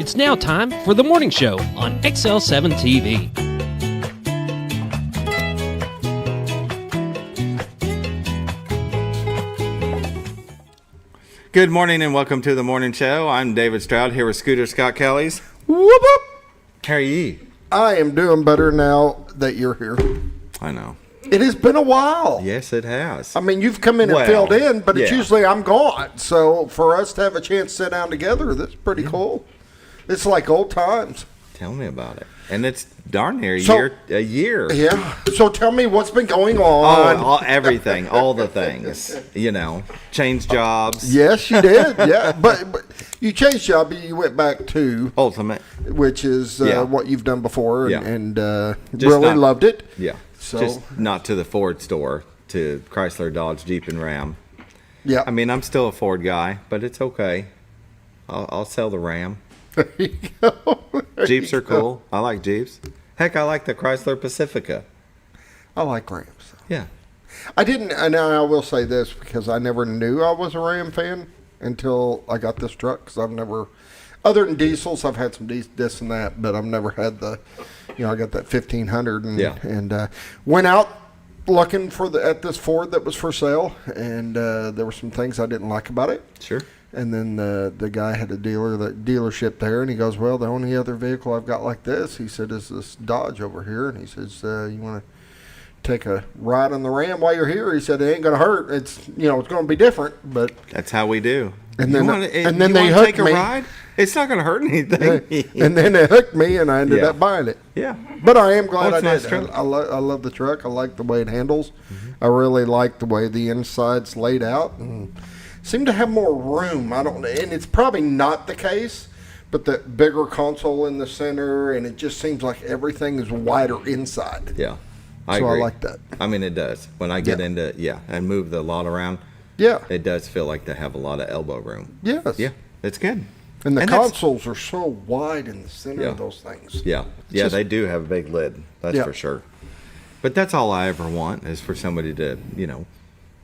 It's now time for the morning show on XL7-TV. Good morning and welcome to the morning show. I'm David Stroud here with Scooter Scott Kellys. Whoop whoop. How are you? I am doing better now that you're here. I know. It has been a while. Yes, it has. I mean, you've come in and filled in, but it's usually I'm gone. So for us to have a chance to sit down together, that's pretty cool. It's like old times. Tell me about it. And it's darn near a year. Yeah. So tell me what's been going on. Everything, all the things. You know, change jobs. Yes, you did. Yeah, but you changed job. You went back to Ultimate, which is what you've done before, and really loved it. Yeah. So just not to the Ford store, to Chrysler, Dodge, Jeep, and Ram. Yeah. I mean, I'm still a Ford guy, but it's okay. I'll sell the Ram. There you go. Jeeps are cool. I like Jeeps. Heck, I like the Chrysler Pacifica. I like Rams. Yeah. I didn't, and I will say this because I never knew I was a Ram fan until I got this truck. Because I've never, other than diesels, I've had some this and that, but I've never had the, I got that 1500 and went out looking at this Ford that was for sale, and there were some things I didn't like about it. Sure. And then the guy had a dealership there, and he goes, well, the only other vehicle I've got like this, he said, is this Dodge over here. And he says, you want to take a ride on the Ram while you're here? He said, it ain't going to hurt. It's, it's going to be different, but. That's how we do. And then they hooked take a me. Ride? It's not going to hurt anything. And then they hooked me, and I ended up buying it. Yeah. But I am glad I did. Nice truck. I love the truck. I like the way it handles. Mm-hmm. I really like the way the inside's laid out. And seem to have more room. And it's probably not the case, but the bigger console in the center, and it just seems like everything is wider inside. Yeah, I agree. I like that. I mean, it does. When I get into and move the lot around, it does feel like they have a lot of elbow room. Yes. Yeah, it's good. And the consoles are so wide in the center of those things. Yeah, they do have a big lid. That's for sure. But that's all I ever want is for somebody to,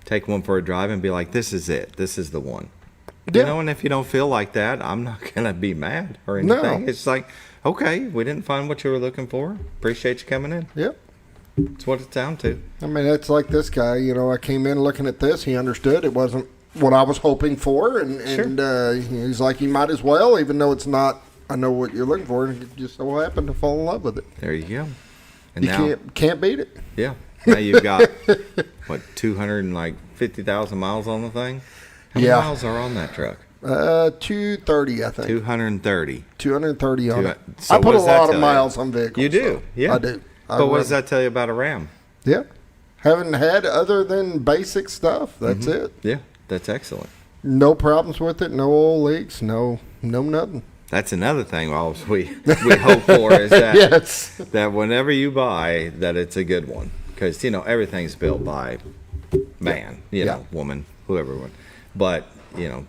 take one for a drive and be like, this is it. This is the one. Yeah. And if you don't feel like that, I'm not going to be mad or anything. No. It's like, okay, we didn't find what you were looking for. Appreciate you coming in. Yep. It's what it's down to. I mean, it's like this guy, I came in looking at this. He understood it wasn't what I was hoping for. And he's like, you might as well, even though it's not, I know what you're looking for. And you just so happen to fall in love with it. There you go. And you now, can't beat it. Yeah. Now you've got, 250,000 miles on the thing? How many miles are on that truck? 230, I think. 230. 230 on it. So I put a lot of miles on vehicles. You do? Yeah. I do. But what does that tell you about a Ram? Yeah. Haven't had other than basic stuff. That's it. Yeah, that's excellent. No problems with it. No oil leaks. No nothing. That's another thing we hope for is that, that whenever you buy, that it's a good one. Because, everything's built by man, woman, whoever. But,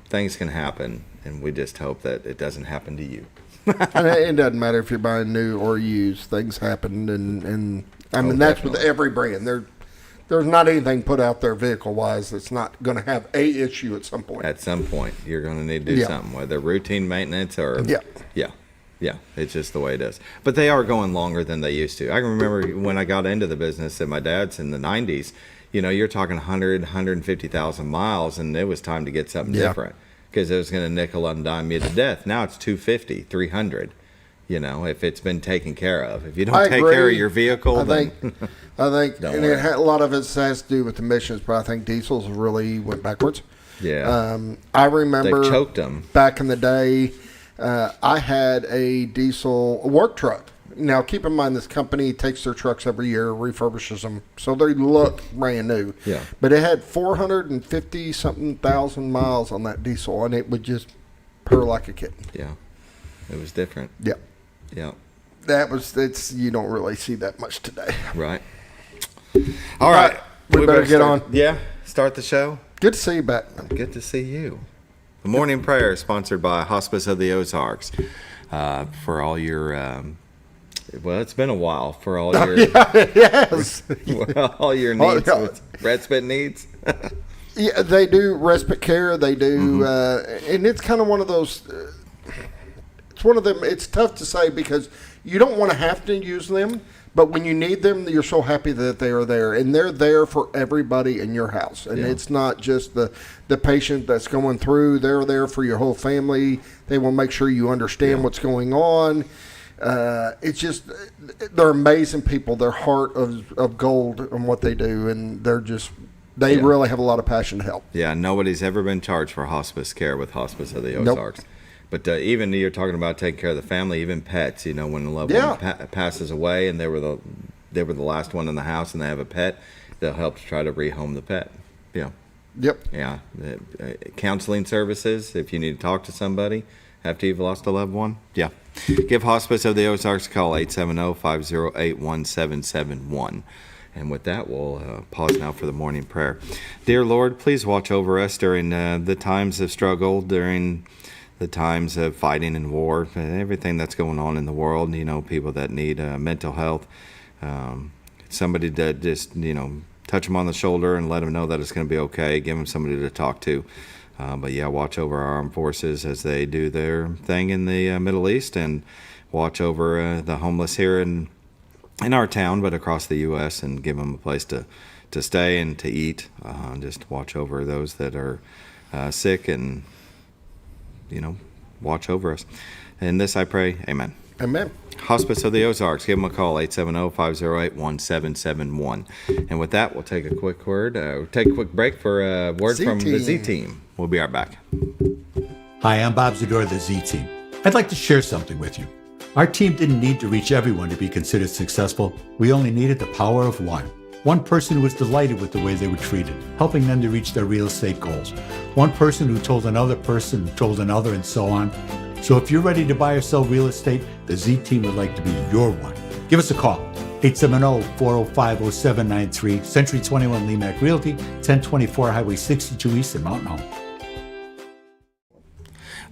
things can happen, and we just hope that it doesn't happen to you. And it doesn't matter if you're buying new or used. Things happen, and I mean, that's with every brand. There's not anything put out there vehicle-wise that's not going to have a issue at some point. At some point, you're going to need to do something, whether routine maintenance or... Yeah, it's just the way it is. But they are going longer than they used to. I can remember when I got into the business at my dad's in the 90s, you're talking 100, 150,000 miles, and it was time to get something different because it was going to nickel and dime you to death. Now it's 250, 300, if it's been taken care of. If you don't take care of your vehicle, I think, and a lot of it has to do with emissions, but I think diesels really went backwards. Yeah. I remember they choked them. Back in the day. I had a diesel work truck. Now, keep in mind, this company takes their trucks every year, refurbishes them, so they look brand new. Yeah. But it had 450-something thousand miles on that diesel, and it would just purr like a kitten. Yeah. It was different. Yeah. Yeah. You don't really see that much today. Right. All right. We better get on. Yeah. Start the show. Good to see you back. Good to see you. The Morning Prayer is sponsored by Hospice of the Ozarks. For all your, it's been a while for all your, all your needs, respite needs. Yeah, they do respite care. They do, and it's kind of one of those. one of them. It's tough to say because you don't want to have to use them, but when you need them, you're so happy that they are there, and they're there for everybody in your house. And it's not just the patient that's going through. They're there for your whole family. They will make sure you understand what's going on. It's just, they're amazing people. They're heart of gold on what they do, and they really have a lot of passion to help. Yeah, nobody's ever been charged for hospice care with Hospice of the Ozarks. Nope. But even you're talking about taking care of the family, even pets. When a loved one passes away and they were the last one in the house and they have a pet, they'll help to try to rehome the pet. Yeah. Yep. Yeah. Counseling services, if you need to talk to somebody after you've lost a loved one. Yeah. Give Hospice of the Ozarks a call, 870-508-1771. And with that, we'll pause now for the morning prayer. Dear Lord, please watch over us during the times of struggle, during the times of fighting and war, everything that's going on in the world, people that need mental health. Somebody to just, touch them on the shoulder and let them know that it's going to be okay. Give them somebody to talk to. But watch over our armed forces as they do their thing in the Middle East, and watch over the homeless here in our town, but across the U.S., and give them a place to stay and to eat. Just watch over those that are sick, and watch over us. In this I pray, amen. Amen. Hospice of the Ozarks, give them a call, 870-508-1771. And with that, we'll take a quick break for a word from the Z-Team. We'll be right back. Hi, I'm Bob Zador of the Z-Team. I'd like to share something with you. Our team didn't need to reach everyone to be considered successful. We only needed the power of one. One person who was delighted with the way they were treated, helping them to reach their real estate goals. One person who told another person, who told another, and so on. So if you're ready to buy or sell real estate, the Z-Team would like to be your one. Give us a call, 870-405-0793, Century 21 Lemac Realty, 1024 Highway 62 East in Mountain Home.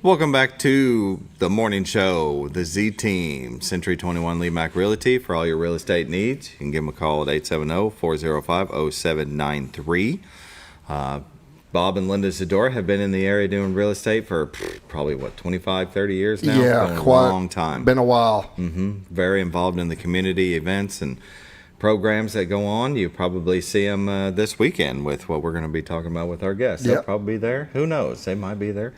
Welcome back to the morning show, the Z-Team, Century 21 Lemac Realty. For all your real estate needs, you can give them a call at 870-405-0793. Bob and Linda Zador have been in the area doing real estate for probably, 25, 30 years now? Yeah, quite a long time. Been a while. Mm-hmm. Very involved in the community events and programs that go on. You probably see them this weekend with what we're going to be talking about with our guests. They'll probably be there. Who knows? They might be there.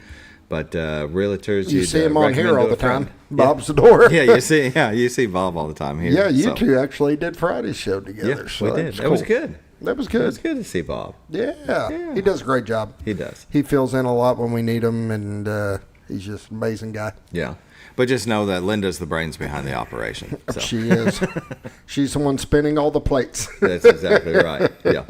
But realtors, you see him on here all the time. Bob's the door. You see Bob all the time here. Yeah, you two actually did Friday's show together. Yeah, so we did. That was good. That was good. It was good to see Bob. Yeah, he does a great job. He does. He fills in a lot when we need him, and he's just an amazing guy. Yeah, but just know that Linda's the brains behind the operation. So. She is. She's the one spinning all the plates. That's exactly right. Yeah.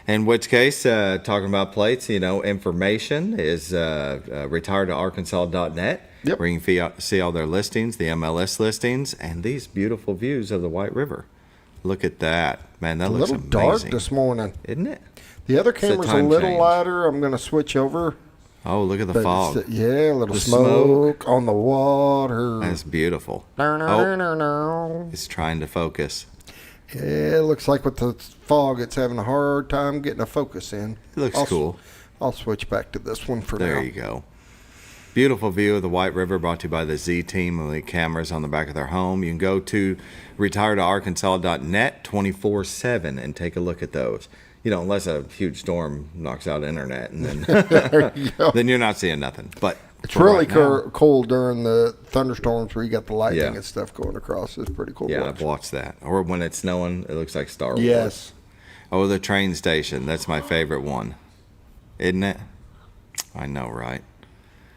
In which case, talking about plates, information is retiredtoarkansas.net, where you can see all their listings, the MLS listings, and these beautiful views of the White River. Look at that. Man, that looks amazing. A little dark this morning. Isn't it? The other camera's a little lighter. I'm going to switch over. Oh, look at the fog. A little smoke on the water. That's beautiful. It's trying to focus. Yeah, it looks like with the fog, it's having a hard time getting a focus in. It looks cool. I'll switch back to this one for now. There you go. Beautiful view of the White River, brought to you by the Z-Team with the cameras on the back of their home. You can go to retiredtoarkansas.net 24/7 and take a look at those. Unless a huge storm knocks out internet, and then then you're not seeing nothing. But it's really cool during the thunderstorms where you got the lightning and stuff going across. It's pretty cool. Yeah, I've watched that. Or when it's snowing, it looks like Star Wars. Yes. Oh, the train station. That's my favorite one. Isn't it? I know, right?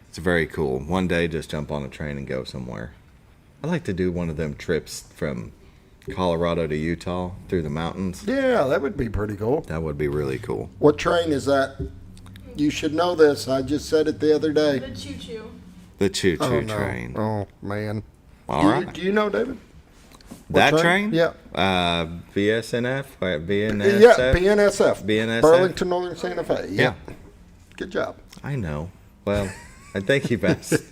It's very cool. One day, just jump on a train and go somewhere. I'd like to do one of them trips from Colorado to Utah through the mountains. Yeah, that would be pretty cool. That would be really cool. What train is that? You should know this. I just said it the other day. The choo-choo. The choo-choo train. Oh, man. All right. Do you know, David? That train? Yeah. BSNF? BNSF? Yeah, BNSF. BNSF? Burlington Northern Santa Fe. Yeah. Good job. I know. Well, I think you've asked.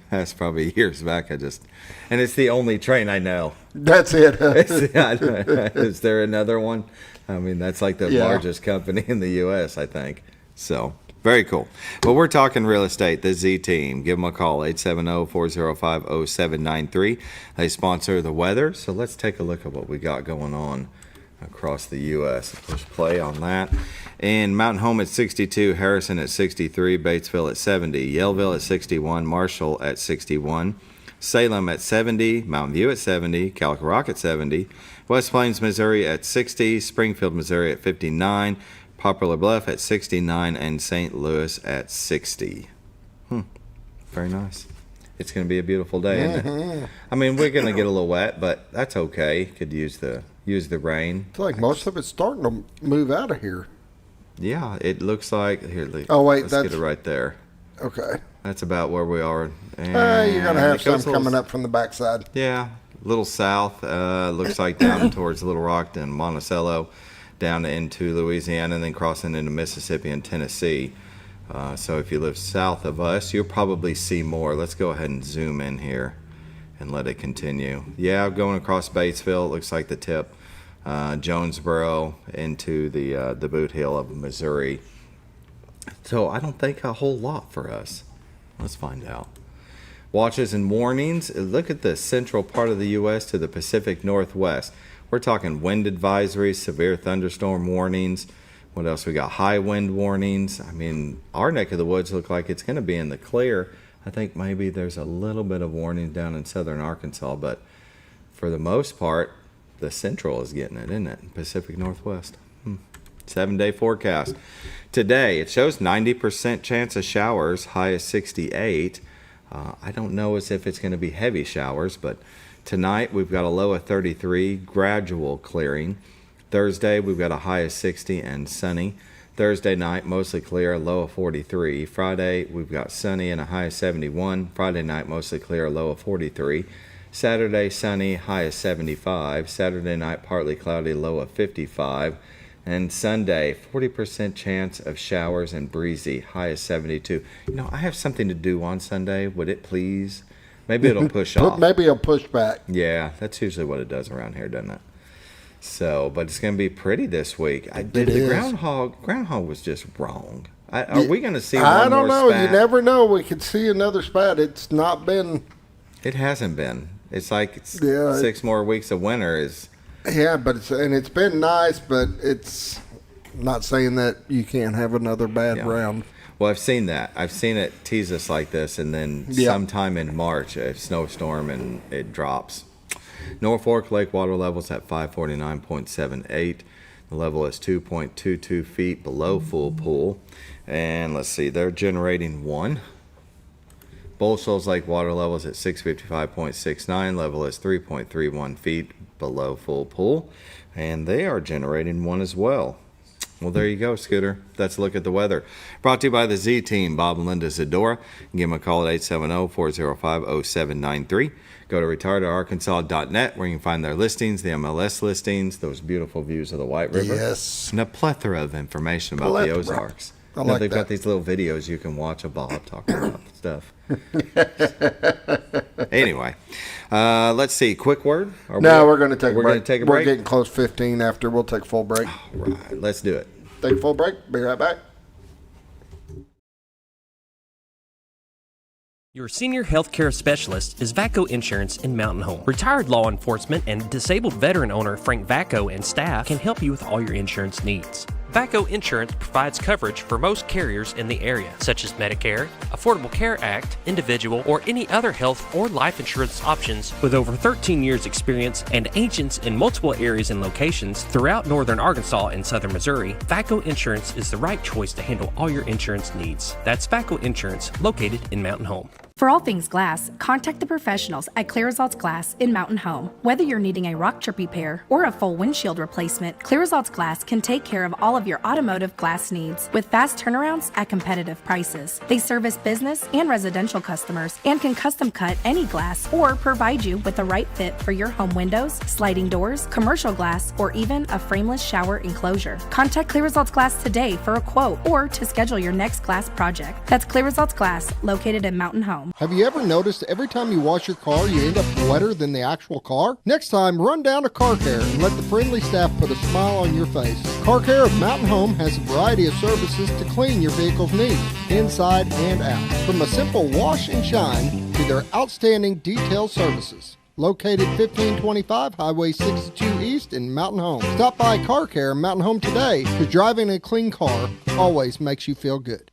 That's probably years back. And it's the only train I know. That's it. Is there another one? I mean, that's like the largest company in the U.S., I think. So, Very cool. Well, we're talking real estate, the Z Team. Give them a call, 870-405-0793. They sponsor the weather. So let's take a look at what we got going on across the U.S. Push play on that. And Mountain Home at 62, Harrison at 63, Batesville at 70, Yellville at 61, Marshall at 61, Salem at 70, Mountain View at 70, Calico Rock at 70, West Plains, Missouri at 60, Springfield, Missouri at 59, Poplar Bluff at 69, and St. Louis at 60. Very nice. It's going to be a beautiful day, isn't it? I mean, we're going to get a little wet, but that's okay. Could use the rain. It's like most of it's starting to move out of here. Yeah, it looks like here. Oh wait, let's get it right there. Okay. That's about where we are. And you're gonna have some coming up from the backside. Yeah, a little south. Looks like down towards Little Rock and Monticello, down into Louisiana, and then crossing into Mississippi and Tennessee. So if you live south of us, you'll probably see more. Let's go ahead and zoom in here and let it continue. Yeah, going across Batesville, it looks like the tip. Jonesboro into the boot heel of Missouri. So I don't think a whole lot for us. Let's find out. Watches and warnings. Look at the central part of the U.S. to the Pacific Northwest. We're talking wind advisories, severe thunderstorm warnings. What else we got? High wind warnings. I mean, our neck of the woods look like it's going to be in the clear. I think maybe there's a little bit of warning down in southern Arkansas, but for the most part, the central is getting it, isn't it? Pacific Northwest. 7-day forecast. Today, it shows 90% chance of showers, high is 68. I don't know as if it's going to be heavy showers, but tonight we've got a low of 33, gradual clearing. Thursday, we've got a high of 60 and sunny. Thursday night, mostly clear, a low of 43. Friday, we've got sunny and a high of 71. Friday night, mostly clear, a low of 43. Saturday, sunny, high of 75. Saturday night, partly cloudy, low of 55. And Sunday, 40% chance of showers and breezy, high of 72. You know, I have something to do on Sunday. Would it please? Maybe it'll push off. Maybe it'll push back. Yeah, that's usually what it does around here, doesn't it? So, but it's going to be pretty this week. The groundhog was just wrong. Are we going to see one more spat? I don't know. You never know. We could see another spat. It's not been. It hasn't been. It's like 6 more weeks of winter is. Yeah, but it's been nice, but it's not saying that you can't have another bad round. Well, I've seen that. I've seen it tease us like this, and then sometime in March, a snowstorm, and it drops. Norfolk Lake water levels at 549.78. The level is 2.22 feet below full pool. And let's see, they're generating 1. Bull Shoals Lake water levels at 655.69. Level is 3.31 feet below full pool. And they are generating 1 as well. Well, there you go, Scooter. That's a look at the weather. Brought to you by the Z Team, Bob and Linda Zadora. Give them a call at 870-405-0793. Go to retiredarkansas.net where you can find their listings, the MLS listings, those beautiful views of the White River. Yes. And a plethora of information about the Ozarks. They've got these little videos you can watch of Bob talking about stuff. Anyway, let's see. Quick word? We're going to take a break. Going to take a break? We're getting close 15 after. We'll take a full break. All right. Let's do it. Take a full break. Be right back. Your senior healthcare specialist is VACO Insurance in Mountain Home. Retired law enforcement and disabled veteran owner Frank VACO and staff can help you with all your insurance needs. VACO Insurance provides coverage for most carriers in the area, such as Medicare, Affordable Care Act, individual, or any other health or life insurance options. With over 13 years experience and agents in multiple areas and locations throughout northern Arkansas and southern Missouri, VACO Insurance is the right choice to handle all your insurance needs. That's VACO Insurance, located in Mountain Home. For all things glass, contact the professionals at Clear Results Glass in Mountain Home. Whether you're needing a rock chip repair or a full windshield replacement, Clear Results Glass can take care of all of your automotive glass needs with fast turnarounds at competitive prices. They service business and residential customers and can custom cut any glass or provide you with the right fit for your home windows, sliding doors, commercial glass, or even a frameless shower enclosure. Contact Clear Results Glass today for a quote or to schedule your next glass project. That's Clear Results Glass, located in Mountain Home. Home. Have you ever noticed every time you wash your car, you end up wetter than the actual car? Next time, run down to Car Care and let the friendly staff put a smile on your face. Car Care of Mountain Home has a variety of services to clean your vehicle's needs, inside and out. From a simple wash and shine to their outstanding detail services. Located 1525 Highway 62 East in Mountain Home. Stop by Car Care in Mountain Home today, because driving a clean car always makes you feel good.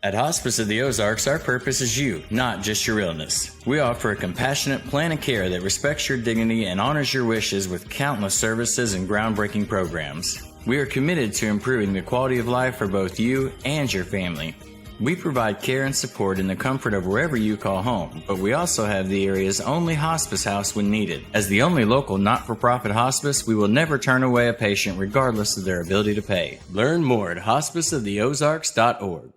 At Hospice of the Ozarks, our purpose is you, not just your illness. We offer a compassionate plan of care that respects your dignity and honors your wishes with countless services and groundbreaking programs. We are committed to improving the quality of life for both you and your family. We provide care and support in the comfort of wherever you call home, but we also have the area's only hospice house when needed. As the only local not-for-profit hospice, we will never turn away a patient regardless of their ability to pay. Learn more at hospiceoftheozarks.org.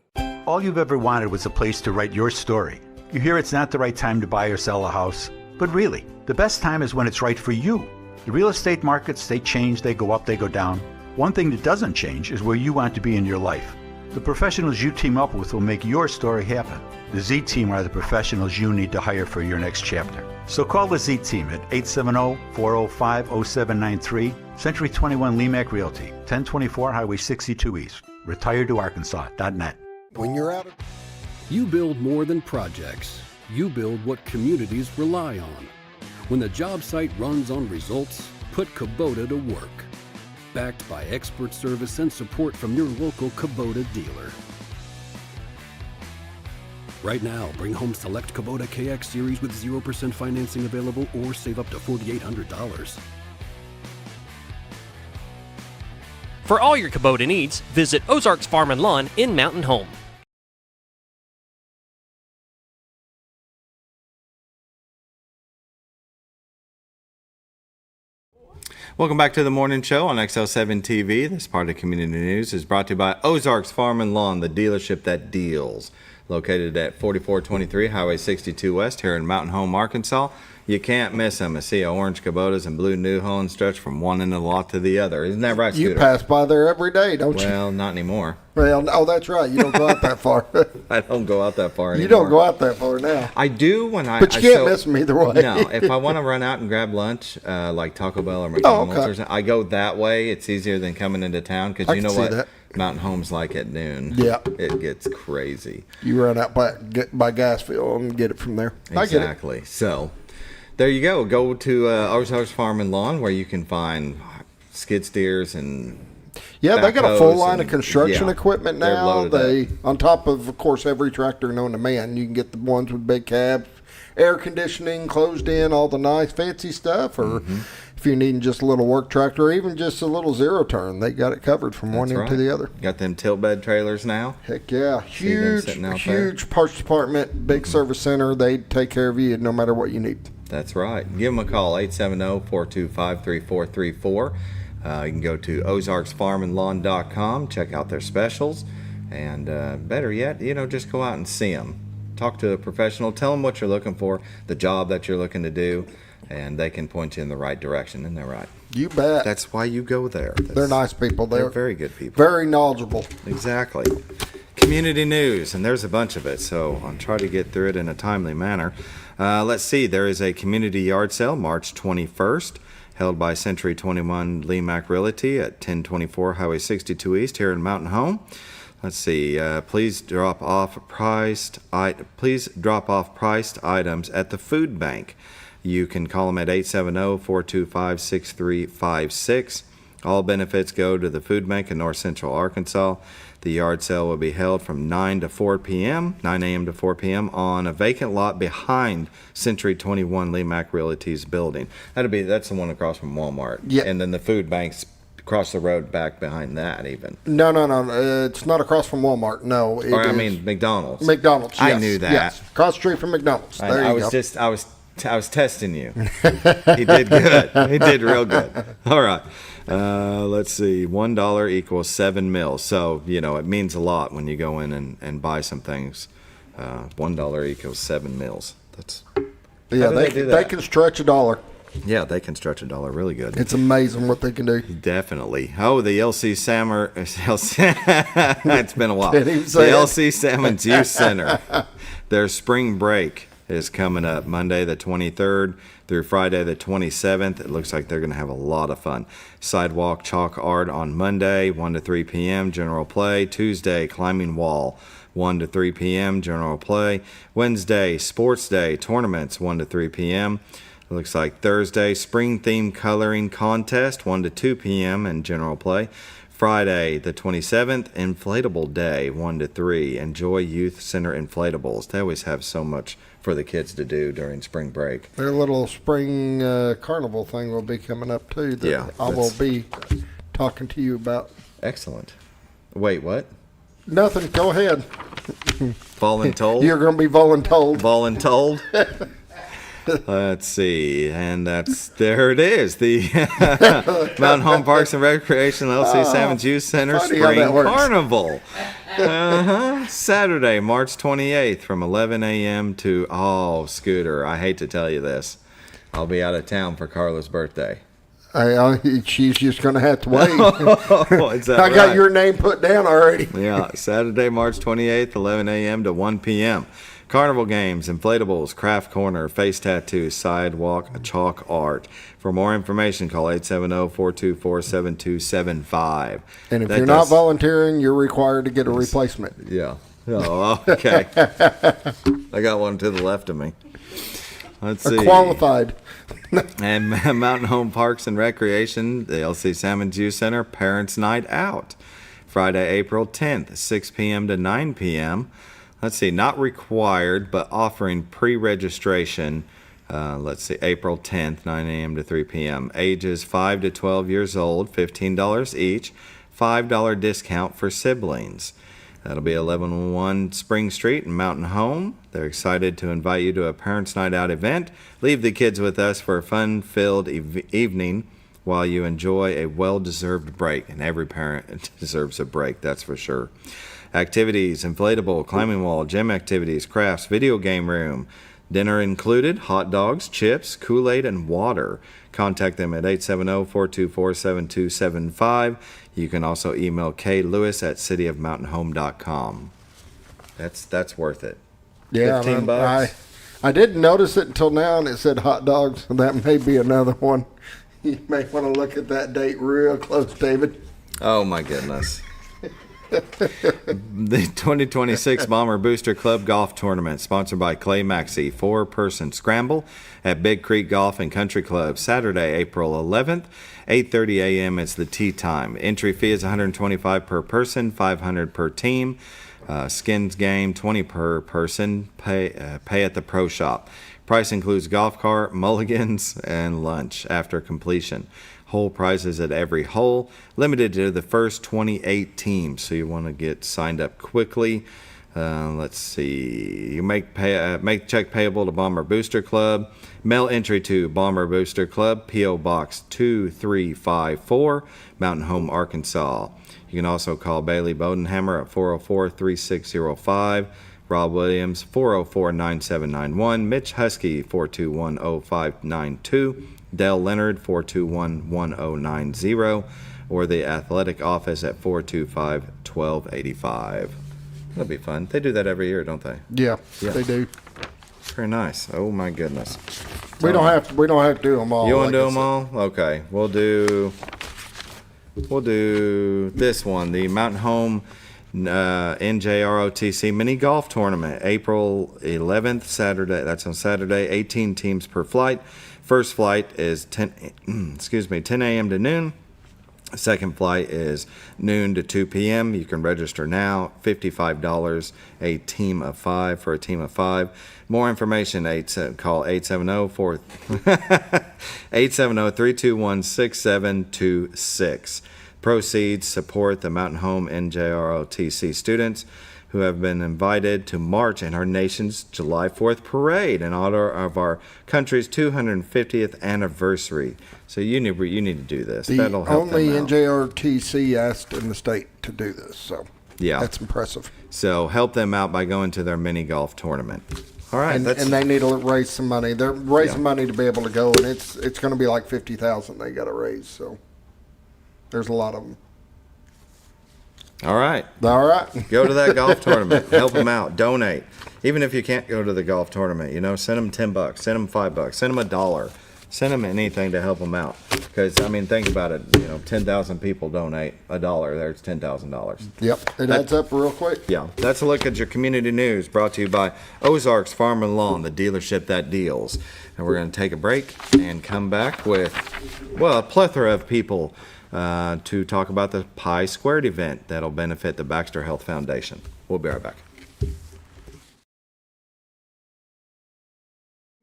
All you've ever wanted was a place to write your story. You hear it's not the right time to buy or sell a house, but really, the best time is when it's right for you. The real estate markets, they change, they go up, they go down. One thing that doesn't change is where you want to be in your life. The professionals you team up with will make your story happen. The Z Team are the professionals you need to hire for your next chapter. So call the Z Team at 870-405-0793, Century 21 Lemac Realty, 1024 Highway 62 East, retiredtoarkansas.net. When you're out of... You build more than projects. You build what communities rely on. When the job site runs on results, put Kubota to work. Backed by expert service and support from your local Kubota dealer. Right now, bring home select Kubota KX Series with 0% financing available or save up to $4,800. For all your Kubota needs, visit Ozarks Farm and Lawn in Mountain Home. Welcome back to the morning show on XL7-TV. This part of Community News is brought to you by Ozarks Farm and Lawn, the dealership that deals. Located at 4423 Highway 62 West here in Mountain Home, Arkansas. You can't miss them. I see orange Kubotas and blue New Holland stretch from one end of the lot to the other. Isn't that right, Scooter? You pass by there every day, don't you? Well, not anymore. Well, oh, that's right. You don't go out that far. I don't go out that far anymore. You don't go out that far now. I do when I... But you can't miss them either way. No, if I want to run out and grab lunch, like Taco Bell or McDonald's or something, I go that way. It's easier than coming into town because you know what? That. Mountain Home's like at noon. Yeah. It gets crazy. You run out by Gasfield and get it from there. Exactly. I get it. So... there you go. Go to Ozarks Farm and Lawn where you can find skid steers and they got a full line of construction equipment now. They on top of course, every tractor known to man. You can get the ones with big cabs, air conditioning, closed in, all the nice fancy stuff. Or if you're needing just a little work tractor, or even just a little zero turn, they got it covered from one end to the other. Got them tilt bed trailers now. Heck yeah, huge parts department, big service center. They take care of you no matter what you need. That's right. Give them a call, 870-425-3434. You can go to ozarksfarmandlawn.com, check out their specials, and better yet, just go out and see them. Talk to a professional, tell them what you're looking for, the job that you're looking to do, and they can point you in the right direction. Isn't that right? You bet. That's why you go there. They're nice people. They're very good people. Very knowledgeable. Exactly. Community news, and there's a bunch of it, so I'll try to get through it in a timely manner. Let's see, there is a community yard sale March 21st, held by Century 21 Lemac Realty at 1024 Highway 62 East here in Mountain Home. Let's see, please drop off priced items at the food bank. You can call them at 870-425-6356. All benefits go to the food bank in North Central Arkansas. The yard sale will be held from 9 a.m. to 4 p.m. on a vacant lot behind Century 21 Lemac Realty's building. That's the one across from Walmart. Yeah. And then the food bank's across the road back behind that even. No. It's not across from Walmart. No. McDonald's. McDonald's, yes. I knew that. Yes. Across the street from McDonald's. I was testing you. He did good. He did real good. All right. Let's see. $1 equals 7 mils. So, it means a lot when you go in and buy some things. $1 equals 7 mils. They can stretch $1. Yeah, they can stretch a dollar really good. It's amazing what they can do. Definitely. Oh, the LC Salmon. It's been a while. Didn't even say The it. LC Salmon Juice Center. Their spring break is coming up Monday the 23rd through Friday the 27th. It looks like they're going to have a lot of fun. Sidewalk chalk art on Monday, 1 to 3 p.m., general play. Tuesday, climbing wall, 1 to 3 p.m., general play. Wednesday, sports day, tournaments, 1 to 3 p.m. It looks like Thursday, spring theme coloring contest, 1 to 2 p.m., and general play. Friday, the 27th, inflatable day, 1 to 3. Enjoy Youth Center inflatables. They always have so much for the kids to do during spring break. Their little spring carnival thing will be coming up too. That Yeah, I will be talking to you about. Excellent. Wait, what? Nothing. Go ahead. Voluntold? You're going to be voluntold. Voluntold? Let's see, and there it is. The Mountain Home Parks and Recreation LC Salmon Juice Center funny how Spring that works. Carnival. Saturday, March 28th from 11 a.m. to, Scooter, I hate to tell you this. I'll be out of town for Carla's birthday. She's just going to have to wait. Is that I got right? your name put down already. Yeah, Saturday, March 28th, 11 a.m. to 1 p.m. Carnival games, inflatables, craft corner, face tattoos, sidewalk, chalk art. For more information, call 870-424-7275. And if you're not volunteering, you're required to get a replacement. Yeah. Oh, okay. I got one to the left of me. Let's see. Qualified. And Mountain Home Parks and Recreation, the LC Salmon Juice Center, Parents Night Out. Friday, April 10th, 6 p.m. to 9 p.m. Let's see, not required, but offering pre-registration. Let's see, April 10th, 9 a.m. to 3 p.m. Ages 5 to 12 years old, $15 each. $5 discount for siblings. That'll be 1101 Spring Street in Mountain Home. They're excited to invite you to a Parents' Night Out event. Leave the kids with us for a fun-filled evening while you enjoy a well-deserved break. And every parent deserves a break, that's for sure. Activities, inflatable, climbing wall, gym activities, crafts, video game room. Dinner included, hot dogs, chips, Kool-Aid, and water. Contact them at 870-424-7275. You can also email klewis@cityofmountainhome.com. That's worth it. Yeah, $15. I didn't notice it until now, and it said hot dogs. So that may be another one. You may want to look at that date real close, David. Oh, my goodness. The 2026 Bomber Booster Club Golf Tournament, sponsored by Clay Maxey, 4-person scramble at Big Creek Golf and Country Club, Saturday, April 11th, 8:30 a.m. It's the tee time. Entry fee is $125 per person, $500 per team. Skins game, $20 per person. Pay at the pro shop. Price includes golf cart, mulligans, and lunch after completion. Hole prizes at every hole, limited to the first 28 teams, so you want to get signed up quickly. Let's see. You make check payable to Bomber Booster Club. Mail entry to Bomber Booster Club, P.O. Box 2354, Mountain Home, Arkansas. You can also call Bailey Bodenhammer at 404-3605, Rob Williams 404-9791, Mitch Husky 421-0592, Dale Leonard 421-1090, or the athletic office at 425-1285. That'll be fun. They do that every year, don't they? Yeah, they do. Very nice. Oh my goodness. We don't have to do them all. You want to do them all? Okay. We'll do this one, the Mountain Home NJROTC Mini Golf Tournament, April 11th, Saturday. That's on Saturday. 18 teams per flight. First flight is 10 a.m. to noon. Second flight is noon to 2 p.m. You can register now. $55 a team of 5 for a team of 5. More information, call 870-321-6726. Proceeds support the Mountain Home NJROTC students who have been invited to march in our nation's July 4th parade in honor of our country's 250th anniversary. So you need to do this. That'll help only them out. NJRTC asked in the state to do this, so yeah, that's impressive. So help them out by going to their mini golf tournament. All right. And they need to raise some money. They're raising money to be able to go, and it's going to be like $50,000 they got to raise. So there's a lot of them. All right. All right. Go to that golf tournament. Help them out. Donate. Even if you can't go to the golf tournament, send them $10, send them $5, send them $1. Send them anything to help them out. Because, think about it. 10,000 people donate $1. There's $10,000. Yep. It adds up real quick. Yeah. That's a look at your community news brought to you by Ozarks Farm and Lawn, the dealership that deals. And we're going to take a break and come back with, a plethora of people to talk about the Pi Squared event that'll benefit the Baxter Health Foundation. We'll be right back.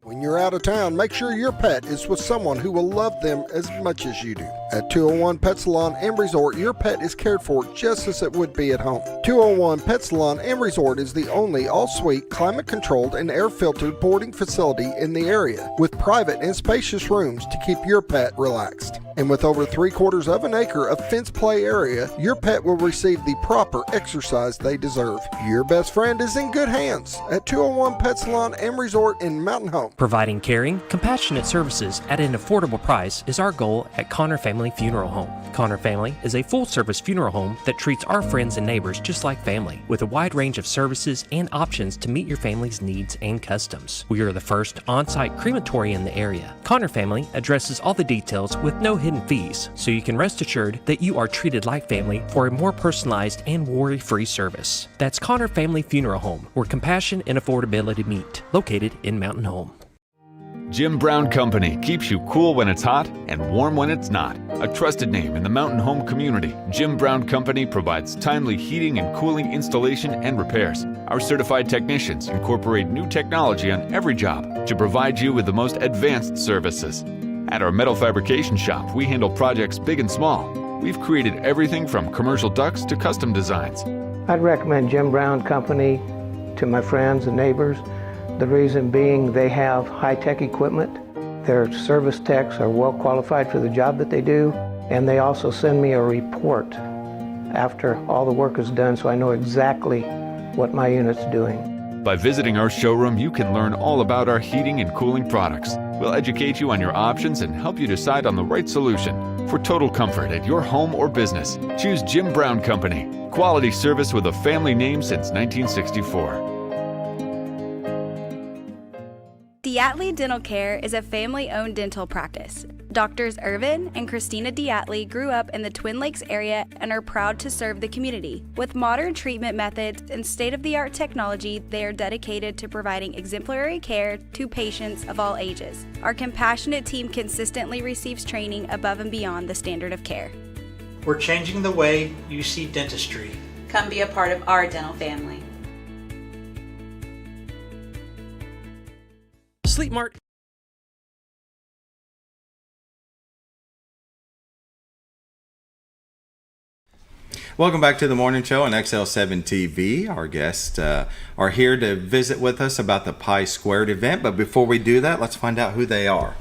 When you're out of town, make sure your pet is with someone who will love them as much as you do. At 201 Pet Salon and Resort, your pet is cared for just as it would be at home. 201 Pet Salon and Resort is the only all-suite, climate-controlled, and air-filtered boarding facility in the area, with private and spacious rooms to keep your pet relaxed. And with over 3/4 of an acre of fenced play area, your pet will receive the proper exercise they deserve. Your best friend is in good hands at 201 Pet Salon and Resort in Mountain Home. Providing caring, compassionate services at an affordable price is our goal at Connor Family Funeral Home. Connor Family is a full-service funeral home that treats our friends and neighbors just like family, with a wide range of services and options to meet your family's needs and customs. We are the first on-site crematory in the area. Connor Family addresses all the details with no hidden fees, so you can rest assured that you are treated like family for a more personalized and worry-free service. That's Connor Family Funeral Home, where compassion and affordability meet, located in Mountain Home. Jim Brown Company keeps you cool when it's hot and warm when it's not. A trusted name in the Mountain Home community, Jim Brown Company provides timely heating and cooling installation and repairs. Our certified technicians incorporate new technology on every job to provide you with the most advanced services. At our metal fabrication shop, we handle projects big and small. We've created everything from commercial ducts to custom designs. I'd recommend Jim Brown Company to my friends and neighbors. The reason being they have high-tech equipment. Their service techs are well qualified for the job that they do, and they also send me a report after all the work is done so I know exactly what my unit's doing. By visiting our showroom, you can learn all about our heating and cooling products. We'll educate you on your options and help you decide on the right solution. For total comfort at your home or business, choose Jim Brown Company. Quality service with a family name since 1964. Diatley Dental Care is a family-owned dental practice. Doctors Irvin and Christina Diatley grew up in the Twin Lakes area and are proud to serve the community. With modern treatment methods and state-of-the-art technology, they are dedicated to providing exemplary care to patients of all ages. Our compassionate team consistently receives training above and beyond the standard of care. We're changing the way you see dentistry. Come be a part of our dental family. Sleep Mart. Welcome back to the morning show on XL7-TV. Our guests are here to visit with us about the Pi Squared event. But before we do that, let's find out who they are.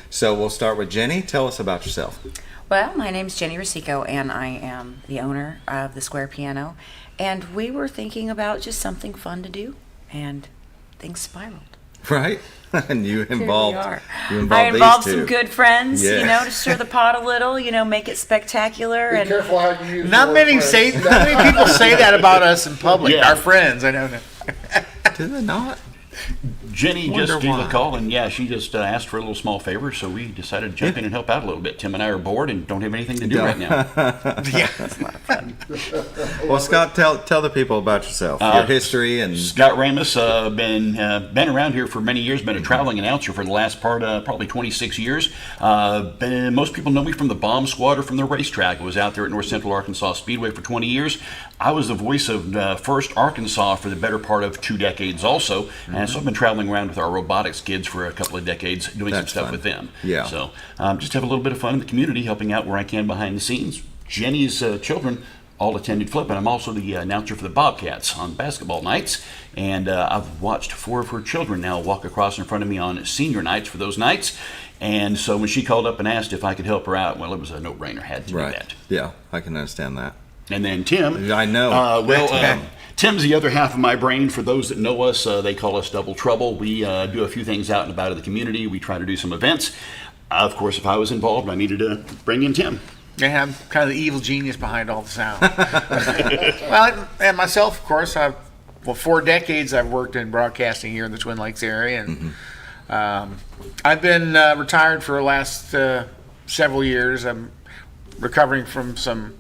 So we'll start with Jenny. Tell us about yourself. Well, my name's Jenny Rasico, and I am the owner of the Square Piano. And we were thinking about just something fun to do, and things spiraled. Right? And you involved I these involved two. Some good friends, Yes. to stir the pot a little, make it spectacular. Be careful how you use Not many people say that about us in public. Yeah. Our friends, I know. Do they not? Jenny Wonder just gave why. a call, and she just asked for a little small favor, so we decided to jump in and help out a little bit. Tim and I are bored and don't have anything to do right now. Yeah, that's not fun. Well, Scott, tell the people about yourself, your history, and Scott Ramos, been around here for many years, been a traveling announcer for the last probably 26 years. Most people know me from the Bomb Squad or from the racetrack. I was out there at North Central Arkansas Speedway for 20 years. I was the voice of First Arkansas for the better part of 2 decades also, and so I've been traveling around with our robotics kids for a couple of decades doing some stuff with them. Yeah. So just have a little bit of fun in the community, helping out where I can behind the scenes. Jenny's children all attended Flip, and I'm also the announcer for the Bobcats on basketball nights. And I've watched 4 of her children now walk across in front of me on senior nights for those nights. And so when she called up and asked if I could help her out, well, it was a no-brainer. Had to do that. Yeah, I can understand that. And then Tim. I know. Tim's the other half of my brain. For those that know us, they call us Double Trouble. We do a few things out and about in the community. We try to do some events. Of course, if I was involved, I needed to bring in Tim. Yeah, I'm kind of the evil genius behind all the sound. Well, and myself, of course, 4 decades I've worked in broadcasting here in the Twin Lakes area, and I've been retired for the last several years. I'm recovering from some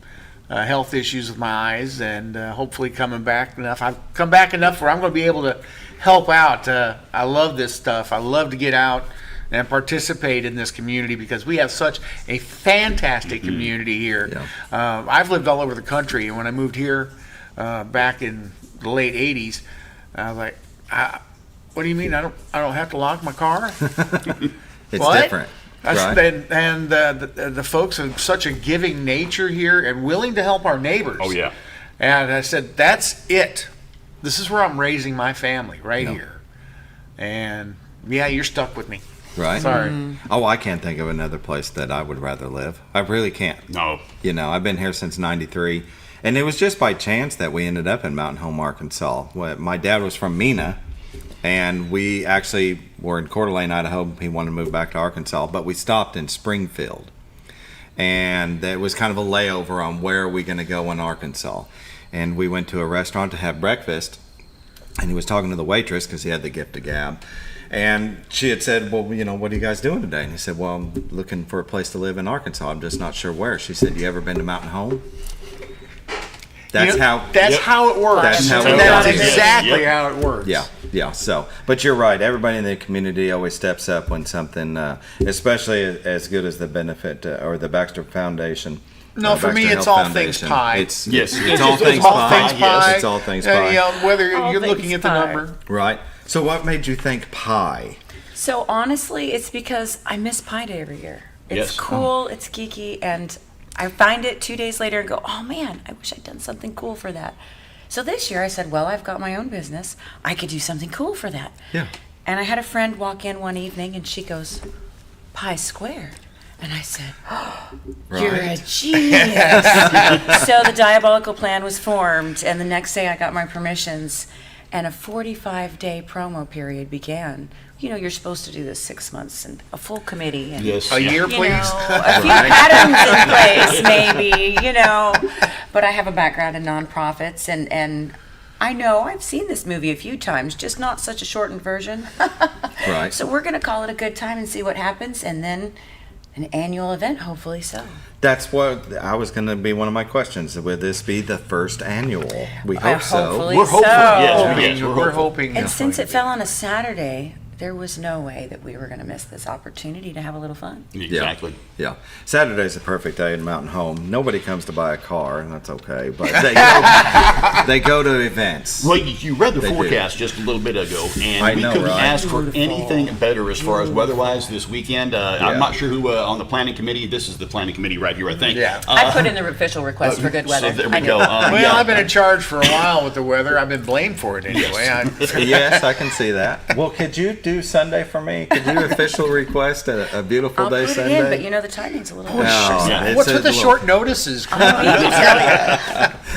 health issues with my eyes, and hopefully coming back enough. I've come back enough where I'm going to be able to help out. I love this stuff. I love to get out and participate in this community because we have such a fantastic community here. Yeah. I've lived all over the country, and when I moved here back in the late '80s, I was like, "What do you mean? I don't have to lock my car?" It's what? Different. Right. And the folks have such a giving nature here and willing to help our neighbors. Oh, yeah. And I said, that's it. This is where I'm raising my family, right here. And, yeah, you're stuck with me. Right. Sorry. Oh, I can't think of another place that I would rather live. I really can't. No. You know, I've been here since '93. And it was just by chance that we ended up in Mountain Home, Arkansas. My dad was from Mena. And we actually were in Coeur d'Alene, Idaho. He wanted to move back to Arkansas, but we stopped in Springfield. And it was kind of a layover on where are we going to go in Arkansas. And we went to a restaurant to have breakfast. And he was talking to the waitress because he had the gift of gab. And she had said, well, you know, what are you guys doing today? And he said, well, I'm looking for a place to live in Arkansas. I'm just not sure where. She said, you ever been to Mountain Home? That's how it works. That's exactly how it works. Yeah. So, but you're right. Everybody in the community always steps up when something, especially as good as the benefit or the Baxter Foundation. No, for me, it's all things pie. It's all things pie. It's all things pie. You know, whether you're looking at the number. Right. So, what made you think pie? So honestly, it's because I miss Pie Day every year. It's cool. It's geeky, and I find it 2 days later and go, oh man, I wish I'd done something cool for that. So this year I said, well, I've got my own business. I could do something cool for that. Yeah. And I had a friend walk in one evening and she goes, Pie Square. And I said, oh, you're a genius. So the diabolical plan was formed, and the next day I got my permissions, and a 45-day promo period began. You know, you're supposed to do this 6 months and a full committee. And, a year, please. A few patterns in place, maybe, you know. But I have a background in nonprofits, and I know I've seen this movie a few times, just not such a shortened version. Right. So we're going to call it a good time and see what happens, and then an annual event, hopefully so. That's what I was going to be one of my questions. Will this be the first annual? We hope so. Hopefully We're hopeful. so. Yes, we're hoping. And since it fell on a Saturday, there was no way that we were going to miss this opportunity to have a little fun. Exactly. Yeah. Saturday's a perfect day in Mountain Home. Nobody comes to buy a car, and that's okay. But they go to events. Well, you read the forecast just a little bit ago, and we couldn't ask for anything better as far as weather-wise this weekend. I'm not sure who on the planning committee. This is the planning committee right here, I think. Yeah. I put in the official request for good weather. So there we go. Well, I've been in charge for a while with the weather. I've been blamed for it anyway. Yes, I can see that. Well, could you do Sunday for me? Could you official request a beautiful day Sunday? I'll put it in, but you know the timing's a little. What's with the short notices?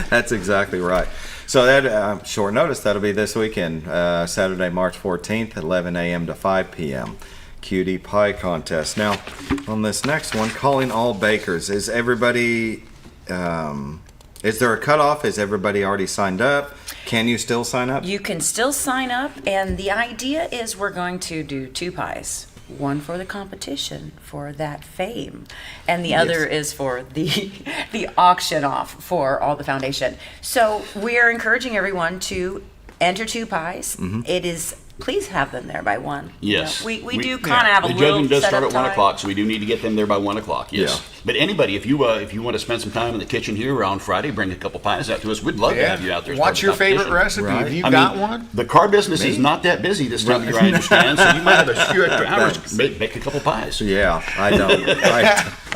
That's exactly right. So that short notice, that'll be this weekend, Saturday, March 14th, 11 a.m. to 5 p.m. Cutie Pie Contest. Now, on this next one, calling all bakers. Is everybody? Is there a cutoff? Is everybody already signed up? Can you still sign up? You can still sign up, and the idea is we're going to do 2 pies. One for the competition, for that fame, and the other is for the auction off for all the foundation. So we are encouraging everyone to enter 2 pies. It is. Please have them there by 1. Yes. You know, we do kind of have a little. The judging does start at time. 1 o'clock, so we do need to get them there by 1 o'clock. Yes. Yeah. But anybody, if you want to spend some time in the kitchen here on Friday, bring a couple pies out to us. We'd love to have you out there. What's your favorite recipe? Have you got one? The car business is not that busy this time of year, I understand. So you might have a few extra hours. Make a couple pies. Yeah, I don't.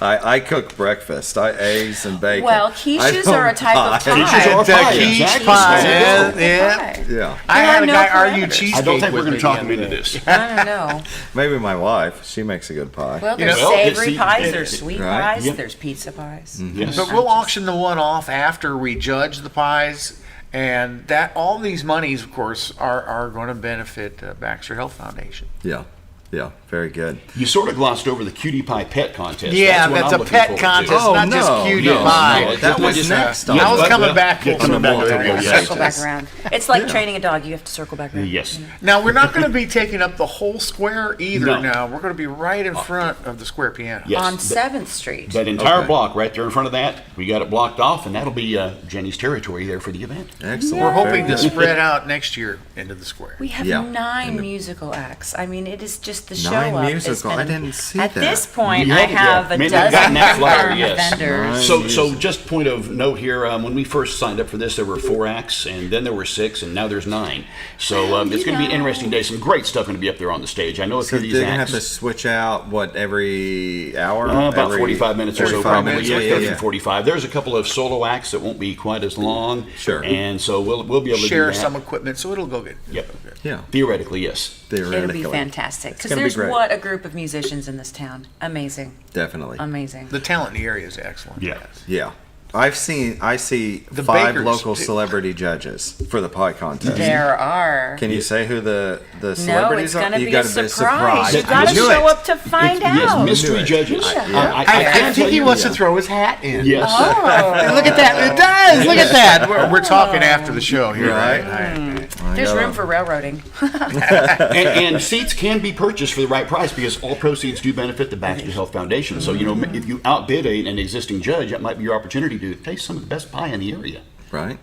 I cook breakfast. Eggs and bacon. Well, quiches are a type of pie. Quiches are pie. Quiche pie. Yeah. I had a guy argue cheesecake. I don't think we're going to talk him into this. I don't know. Maybe my wife. She makes a good pie. Well, there's savory pies, there's sweet pies, there's pizza pies. But we'll auction the one off after we judge the pies, And that all these monies, of course, are going to benefit Baxter Health Foundation. Yeah. Yeah, very good. You sort of glossed over the Cutie Pie Pet Contest. Yeah, that's a pet contest, not just Cutie Pie. No, that was next. I was coming back. Circle back around. It's like training a dog. You have to circle back around. Yes. Now, we're not going to be taking up the whole square either. No. Now, we're going to be right in front of the square piano. Yes. On 7th Street. That entire block right there in front of that, we got it blocked off, and that'll be Jenny's territory there for the event. Excellent. We're hoping to spread out next year into the square. We have 9 musical acts. I mean, it is just the show 9 up. musical. I didn't see At that. this point, I have a dozen vendors. So just point of note here, when we first signed up for this, there were 4 acts, and then there were 6, and now there's 9. So it's going to be an interesting day. Some great stuff going to be up there on the stage. I know a few of these they're going to acts. have to switch out, every hour? About 45 minutes or so, probably. Minutes, Yeah, 45. There's a couple of solo acts that won't be quite as long. Sure. And so we'll be able to share do that. some equipment, so it'll go good. Yep. Yeah. Theoretically, yes. It'll be fantastic. Because gonna be there's great. what a group of musicians in this town. Amazing. Definitely. Amazing. The talent in the area is excellent. Yeah. Yeah. I see The 5 bakers, local too. celebrity judges for the pie contest. There are. Can you say who the No, celebrities it's going to are? be You a gotta be surprise. You surprised. got to I knew show it. up to find out. Yes, mystery judges. I think he wants to throw his hat in. Yes. And look at that. It does. Look at that. We're talking after the show here, right? There's room for railroading. and seats can be purchased for the right price because all proceeds do benefit the Baxter Health Foundation. So, if you outbid an existing judge, that might be your opportunity to taste some of the best pie in the area. Right.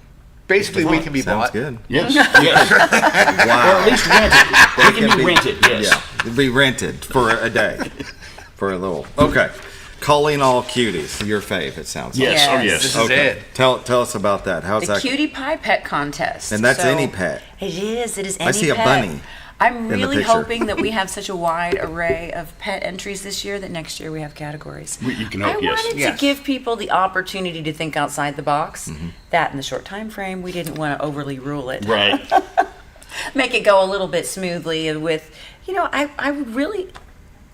Basically, we can be Sounds bought. good. Yes. Yes. Wow. Or at least rented. They can be rented, yes. Yeah. It'd be rented for a day. For a little. Okay. Calling all cuties. Your fave, it sounds like. Yes. Oh, yes. This is it. Tell us about that. How's The that? Cutie Pie Pet Contest. And that's So, any pet. It is. It is any I see a pet. bunny. I'm in the really picture. hoping that we have such a wide array of pet entries this year that next year we have categories. You can I hope, yes. wanted to give people the opportunity to think outside the box. That in the short time frame, we didn't want to overly rule it. Right. Make it go a little bit smoothly with, I would really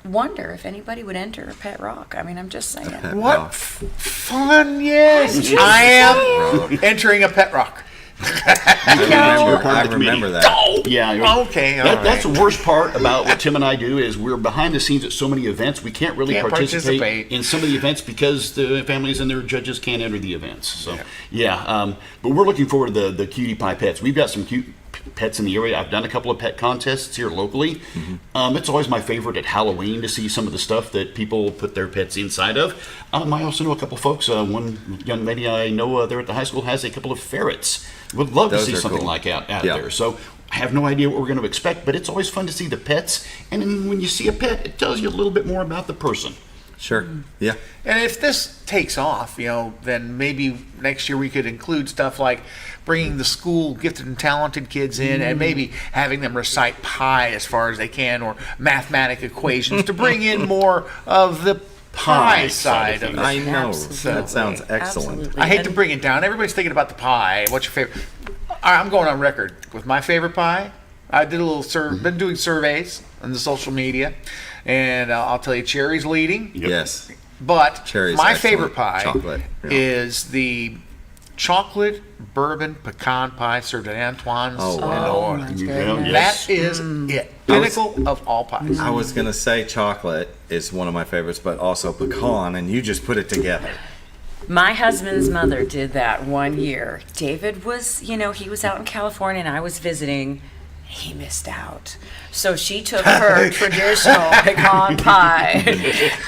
wonder if anybody would enter a pet rock. I mean, I'm just saying. What fun, yes. I am entering a pet rock. I remember that. Oh, yeah. Okay, That's the worst part about what Tim and I do is we're behind the scenes at so many events. We can't really Can't participate participate. in some of the events because the families and their judges can't enter the events. So, but we're looking forward to the Cutie Pie Pets. We've got some cute pets in the area. I've done a couple of pet contests here locally. It's always my favorite at Halloween to see some of the stuff that people put their pets inside of. I also know a couple folks. One young lady I know there at the high school has a couple of ferrets. Would love to see something cool. like out there. So I have no idea what we're going to expect, but it's always fun to see the pets. And then when you see a pet, it tells you a little bit more about the person. Sure. Yeah. And if this takes off, then maybe next year we could include stuff like bringing the school gifted and talented kids in and maybe having them recite pi as far as they can or mathematic equations to bring in more of the pie side of it. I know. Absolutely. That sounds excellent. Absolutely. I hate to bring it down. Everybody's thinking about the pie. What's your favorite? All right, I'm going on record with my favorite pie. I did a little been doing surveys on the social media, and I'll tell you, cherry's leading. Yes. But Cherry's my excellent. favorite pie Chocolate, yeah. is the chocolate bourbon pecan pie served at Antoine's Oh, in wow. New Orleans. Yes. That is it. Pinnacle of all pies. I was going to say chocolate is one of my favorites, but also pecan, and you just put it together. My husband's mother did that one year. David was, he was out in California and I was visiting. He missed out. So she took her traditional pecan pie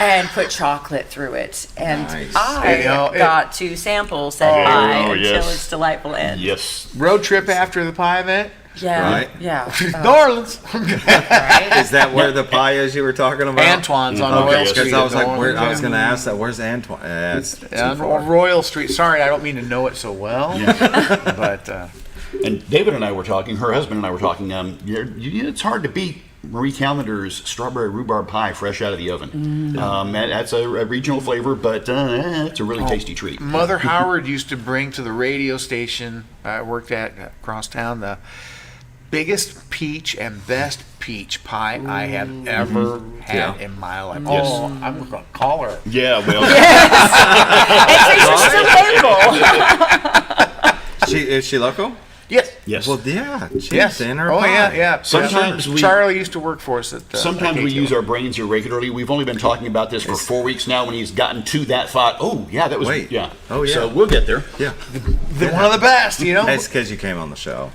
and put chocolate through it. And Nice. I got to sample said pie until its delightful end. Yes. Road trip after the pie event. Yeah. Right? Yeah. New Orleans. Right? Is that where the pie is you were talking about? Antoine's on Okay, Royal Street. because I was in like, New Orleans, I was going to ask that. Where's Antoine? It's too on far. Royal Street. Sorry, I don't mean to know it so well. But And David and I were talking, her husband and I were talking, it's hard to beat Marie Callender's strawberry rhubarb pie fresh out of the oven. That's a regional flavor, but it's a really tasty treat. Mother Howard used to bring to the radio station I worked at across town the biggest peach and best peach pie I have ever had in my life. Yes. Oh, I'm going to call her. Yeah, well. And Tracy's still able. Is she local? Yes. Yes. Well, yeah. She's Yes. in her Oh, pie. yeah. Sometimes Charlie used to work for us at sometimes we use our brains here regularly. We've only been talking about this for 4 weeks now. When he's gotten to that thought, oh yeah, that was yeah. Oh yeah. So we'll get there. Yeah. One of the best, you know. It's because you came on the show.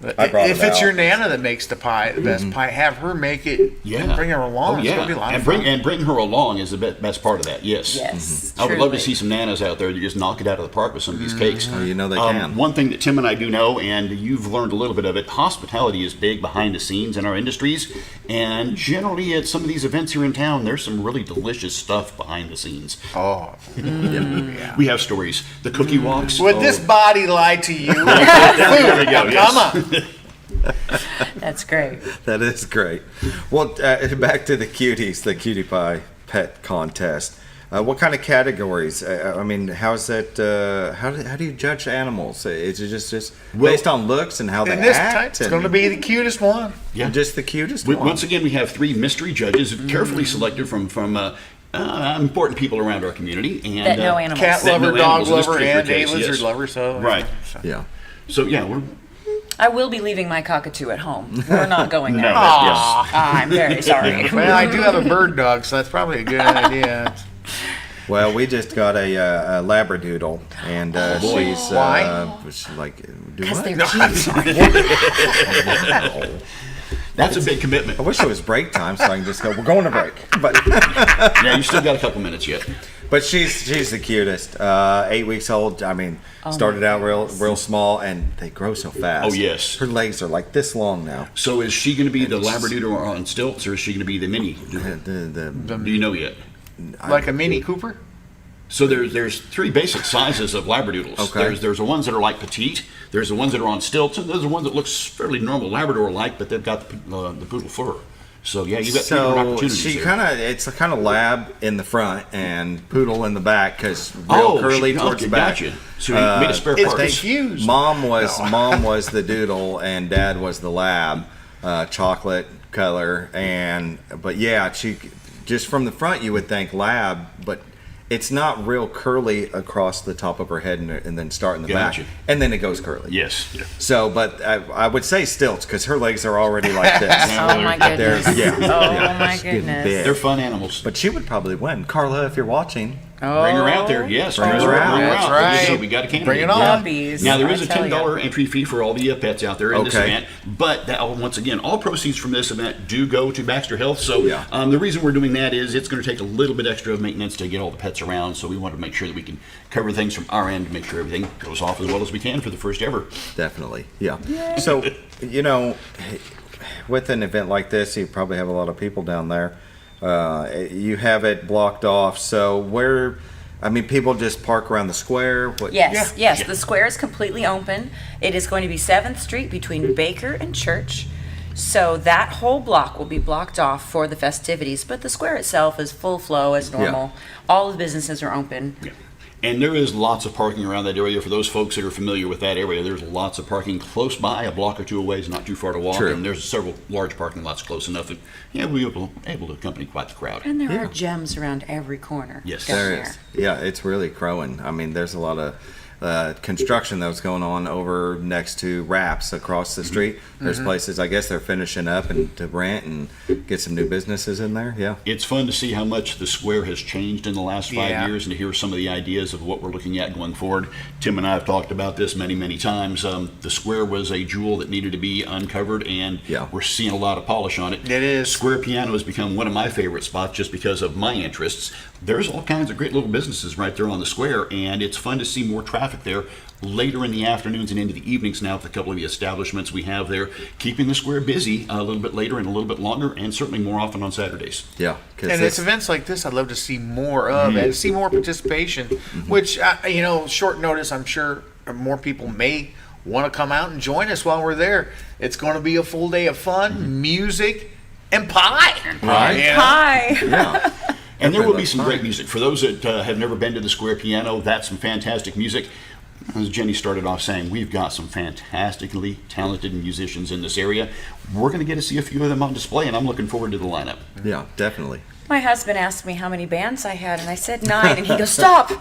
If it's your Nana that makes the pie, the best pie, have her make it. Yeah. Bring her along. Oh, It's yeah. gonna be a lot and of bring fun. and bring her along is the best part of that. Yes. Yes. I would love to truly. see some nanas out there that just knock it out of the park with some of these cakes. Oh, you know they can. One thing that Tim and I do know, and you've learned a little bit of it, hospitality is big behind the scenes in our industries. And generally at some of these events here in town, there's some really delicious stuff behind the scenes. Oh. Yeah. We have stories. The cookie walks. Would this body lie to you? There we go. Come on. That's great. That is great. Well, back to the cuties, the cutie pie pet contest. What kind of categories? I mean, how's that? How do you judge animals? Is it just based on looks and how they In this act? type, it's going to be the cutest one. Yeah. Just the cutest one. Once again, we have 3 mystery judges, carefully selected from important people around our community, and That know animals. Cat that know lover, dog animals in this lover, particular and a case, lizard yes. lover. So Right. Yeah. So yeah, we're I will be leaving my cockatoo at home. We're not going there. No, Aw, I'm very sorry. Well, I do have a bird dog, so that's probably a good idea. Well, we just got a labradoodle, and she's Why? she's like, do Because what? they're No. cute. that's a big commitment. I wish it was break time so I can just go. We're going to break, but Yeah, you still got a couple minutes yet. but she's the cutest. 8 weeks old. I mean, started out real small, and they grow so fast. Oh, yes. Her legs are like this long now. So is she going to be the labradoodle on stilts, or is she going to be the mini? Do you know yet? Like a Mini Cooper? So there's 3 basic sizes of labradoodles. Okay. There's the ones that are like petite. There's the ones that are on stilts, and there's the ones that looks fairly normal Labrador-like, but they've got the poodle fur. So yeah, you've got 3 different So opportunities she there. it's a kind of lab in the front and poodle in the back because real curly towards the back. Gotcha. So you made a spare It's part. confused. Mom was the doodle and Dad was the lab, chocolate color, but yeah, she just from the front you would think lab, but it's not real curly across the top of her head and then start in the Gotcha. back, and then it goes curly. Yes. Yeah. So, but I would say stilts because her legs are already like this. Oh my goodness. Yeah. My She's getting goodness. big. They're fun animals. But she would probably win. Carla, if you're watching. Bring her out there. Yes, Bring her out. That's right. So we got a candidate. Bring it on. Puppies. Now there is a I tell $10 entry fee for all the pets out there in this Okay. event, but once again, all proceeds from this event do go to Baxter Health. So Yeah. the reason we're doing that is it's going to take a little bit extra of maintenance to get all the pets around. So we want to make sure that we can cover things from our end to make sure everything goes off as well as we can for the first ever. Definitely. Yeah. So, with an event like this, you probably have a lot of people down there. You have it blocked off. So people just park around the square. Yes. The square is completely open. It is going to be 7th Street between Baker and Church. So that whole block will be blocked off for the festivities, but the square itself is full flow as normal. All the businesses are open. Yeah. And there is lots of parking around that area. For those folks that are familiar with that area, there's lots of parking close by, a block or two away. It's not too far to walk. True. And there's several large parking lots close enough that we'll be able to accompany quite the crowd. And there are gems around every corner. Yes. down There is. Yeah, it's really growing. I mean, there's a lot of construction that was going on over next to Raps across the street. There's places, I guess they're finishing up and to rent and get some new businesses in there. Yeah. It's fun to see how much the square has changed in the last 5 Yeah. years and to hear some of the ideas of what we're looking at going forward. Tim and I have talked about this many, many times. The square was a jewel that needed to be uncovered, and we're seeing a lot of polish on it. It is. Square Piano has become one of my favorite spots just because of my interests. There's all kinds of great little businesses right there on the square, and it's fun to see more traffic there later in the afternoons and into the evenings now with a couple of the establishments we have there, keeping the square busy a little bit later and a little bit longer, and certainly more often on Saturdays. Yeah. And it's events like this I'd love to see more of and see more participation, which, short notice, I'm sure more people may want to come out and join us while we're there. It's going to be a full day of fun, music, and pie. Right. Yeah. Pie. Yeah. And there will be some great music. For those that have never been to the Square Piano, that's some fantastic music. as Jenny started off saying, we've got some fantastically talented musicians in this area. We're going to get to see a few of them on display, and I'm looking forward to the lineup. Yeah, definitely. My husband asked me how many bands I had, and I said 9, and he goes, stop, no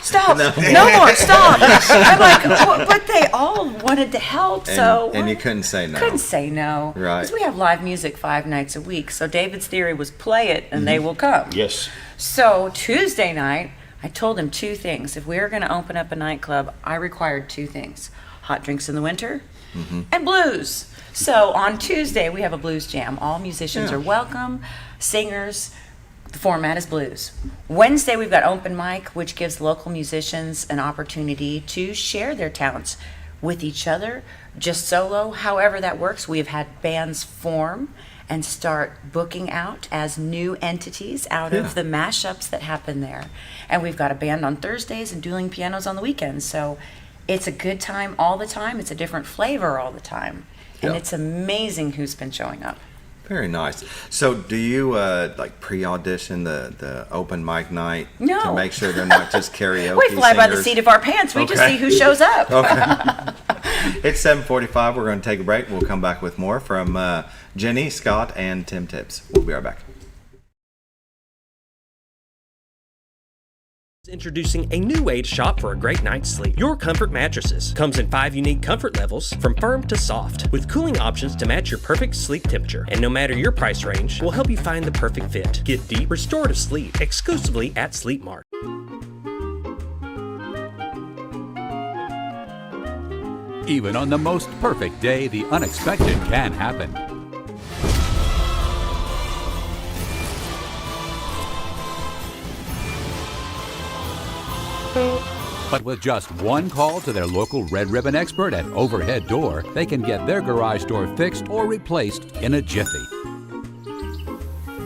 more, stop. I'm like, but they all wanted to help, and you couldn't say no. Couldn't say no. Right. Because we have live music 5 nights a week, so David's theory was play it, and they will come. Yes. So Tuesday night, I told him 2 things. If we were going to open up a nightclub, I required 2 things. Hot drinks in the winter and blues. So on Tuesday, we have a blues jam. All musicians are welcome, singers. The format is blues. Wednesday, we've got open mic, which gives local musicians an opportunity to share their talents with each other, just solo, however that works. We have had bands form and start booking out as new entities out of the mashups that happen there. And we've got a band on Thursdays and dueling pianos on the weekends. So it's a good time all the time. It's a different flavor all the time. And it's amazing who's been showing up. Very nice. So do you like pre-audition the open mic night to make sure they're not just karaoke We fly by the singers? seat of our pants. We just see who shows up. Okay. It's 7:45. We're going to take a break. We'll come back with more from Jenny, Scott, and Tim Tibbs. We'll be right back. Introducing a new way to shop for a great night's sleep. Your Comfort Mattresses comes in 5 unique comfort levels, from firm to soft, with cooling options to match your perfect sleep temperature. And no matter your price range, we'll help you find the perfect fit. Get deep, restorative sleep exclusively at Sleep Mart. Even on the most perfect day, the unexpected can happen. But with just one call to their local Red Ribbon expert at Overhead Door, they can get their garage door fixed or replaced in a jiffy.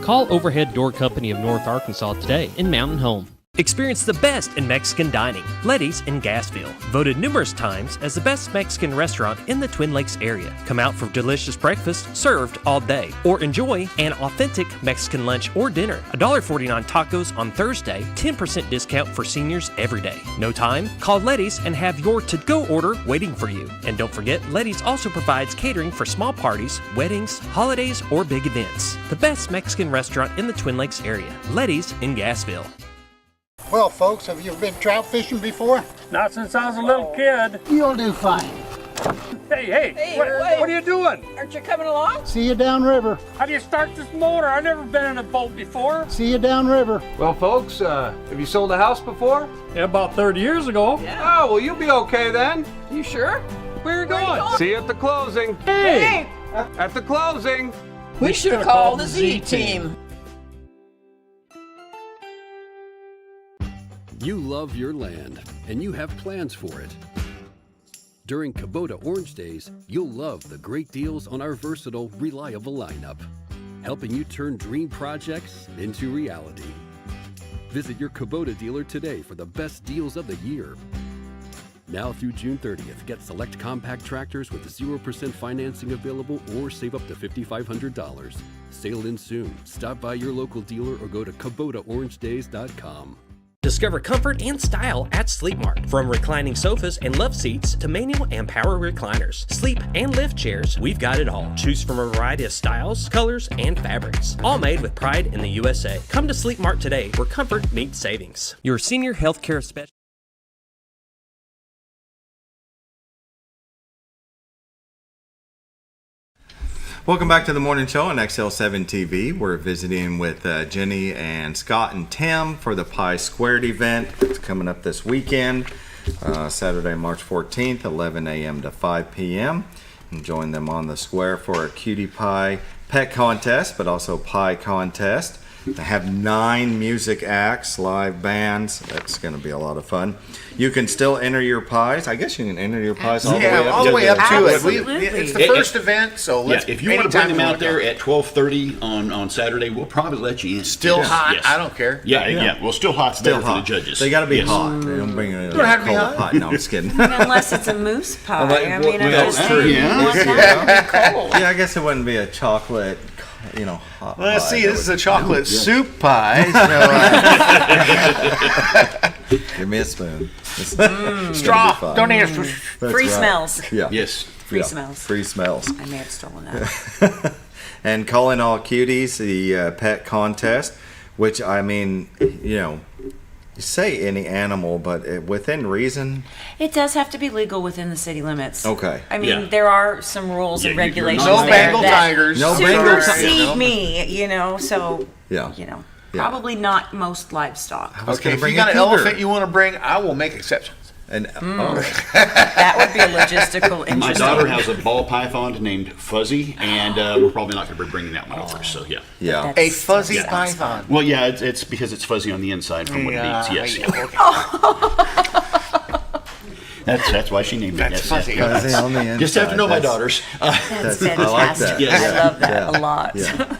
Call Overhead Door Company of North Arkansas today in Mountain Home. Experience the best in Mexican dining. Letty's in Gassville. Voted numerous times as the best Mexican restaurant in the Twin Lakes area. Come out for delicious breakfast served all day. Or enjoy an authentic Mexican lunch or dinner. $1.49 tacos on Thursday. 10% discount for seniors every day. No time? Call Letty's and have your to-go order waiting for you. And don't forget, Letty's also provides catering for small parties, weddings, holidays, or big events. The best Mexican restaurant in the Twin Lakes area. Letty's in Gassville. Well, folks, have you been trout fishing before? Not since I was a little kid. You'll do fine. Hey, what are you doing? Aren't you coming along? See you downriver. How do you start this motor? I've never been in a boat before. See you downriver. Well, folks, have you sold a house before? Yeah, about 30 years ago. Yeah. Oh, well, you'll be okay then. You sure? Where are you going? See you at the closing. Hey! At the closing. We should have called the Z-Team. You love your land, and you have plans for it. During Kubota Orange Days, you'll love the great deals on our versatile, reliable lineup, helping you turn dream projects into reality. Visit your Kubota dealer today for the best deals of the year. Now through June 30th, get select compact tractors with 0% financing available or save up to $5,500. Sale ends soon. Stop by your local dealer or go to KubotaOrangeDays.com. Discover comfort and style at Sleep Mart. From reclining sofas and love seats to manual and power recliners, sleep and lift chairs, we've got it all. Choose from a variety of styles, colors, and fabrics. All made with pride in the USA. Come to Sleep Mart today, where comfort meets savings. Your senior healthcare specialist. Welcome back to the morning show on XL7-TV. We're visiting with Jenny and Scott and Tim for the Pie Squared event. It's coming up this weekend, Saturday, March 14th, 11 a.m. to 5 p.m. And join them on the square for a cutie pie pet contest, but also pie contest. They have 9 music acts, live bands. That's going to be a lot of fun. You can still enter your pies. I guess you can enter your pies all the way up. All the way up to it. Absolutely. It's the first event, so let's. If you want to bring them out there at 12:30 on Saturday, we'll probably let you in. Still hot. Yes. I don't care. Yeah. Well, still hot's better for the judges. They got to be hot. They don't bring a don't have to be cold hot. pie. No, I'm just kidding. Unless it's a mousse pie. I mean, that's true. Yeah, I guess it wouldn't be a chocolate hot Well, let's pie see. that This is would- a chocolate soup pie. So, Give me a spoon. It's Straw. gonna be fine. Don't eat it. That's Free right. smells. Yeah. Yes. Free smells. Free smells. I may have stolen that. And calling all cuties the pet contest, which I mean, you say any animal, but within reason. It does have to be legal within the city limits. Okay. I mean, there are some rules and regulations no there Bengal that tigers. No Bengal supersede me, so, Yeah. probably not most livestock. Okay, if you got an elephant you want to bring, I will make exceptions. And that would be a logistical interesting. My daughter has a ball python named Fuzzy, and we're probably not going to be bringing that one over. So yeah, a fuzzy python. Well, yeah, it's because it's fuzzy on the inside from what it eats. Yes. That's why she named it. That's fuzzy. Fuzzy on the Just have to inside. know my That's- daughters. That's I like that. fantastic. Yes. I love that Yeah. a lot. Yeah.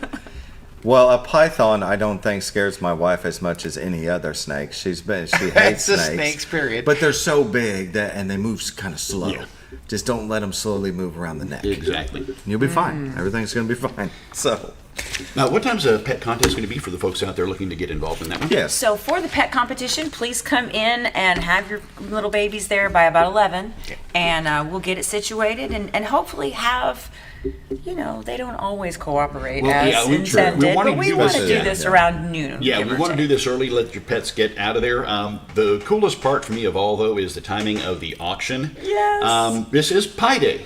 Well, a python I don't think scares my wife as much as any other snake. She hates It's the snakes. snakes, period. But they're so big and they move kind of slow. Yeah. Just don't let them slowly move around the neck. Exactly. You'll be fine. Everything's going to be fine. So, now, what time's a pet contest going to be for the folks out there looking to get involved in that one? yes. So for the pet competition, please come in and have your little babies there by about 11, and we'll get it situated and hopefully have. They don't always cooperate as intended, but we want to do this around noon. Yeah, we want to do this early, let your pets get out of there. The coolest part for me of all, though, is the timing of the auction. Yes. This is Pie Day.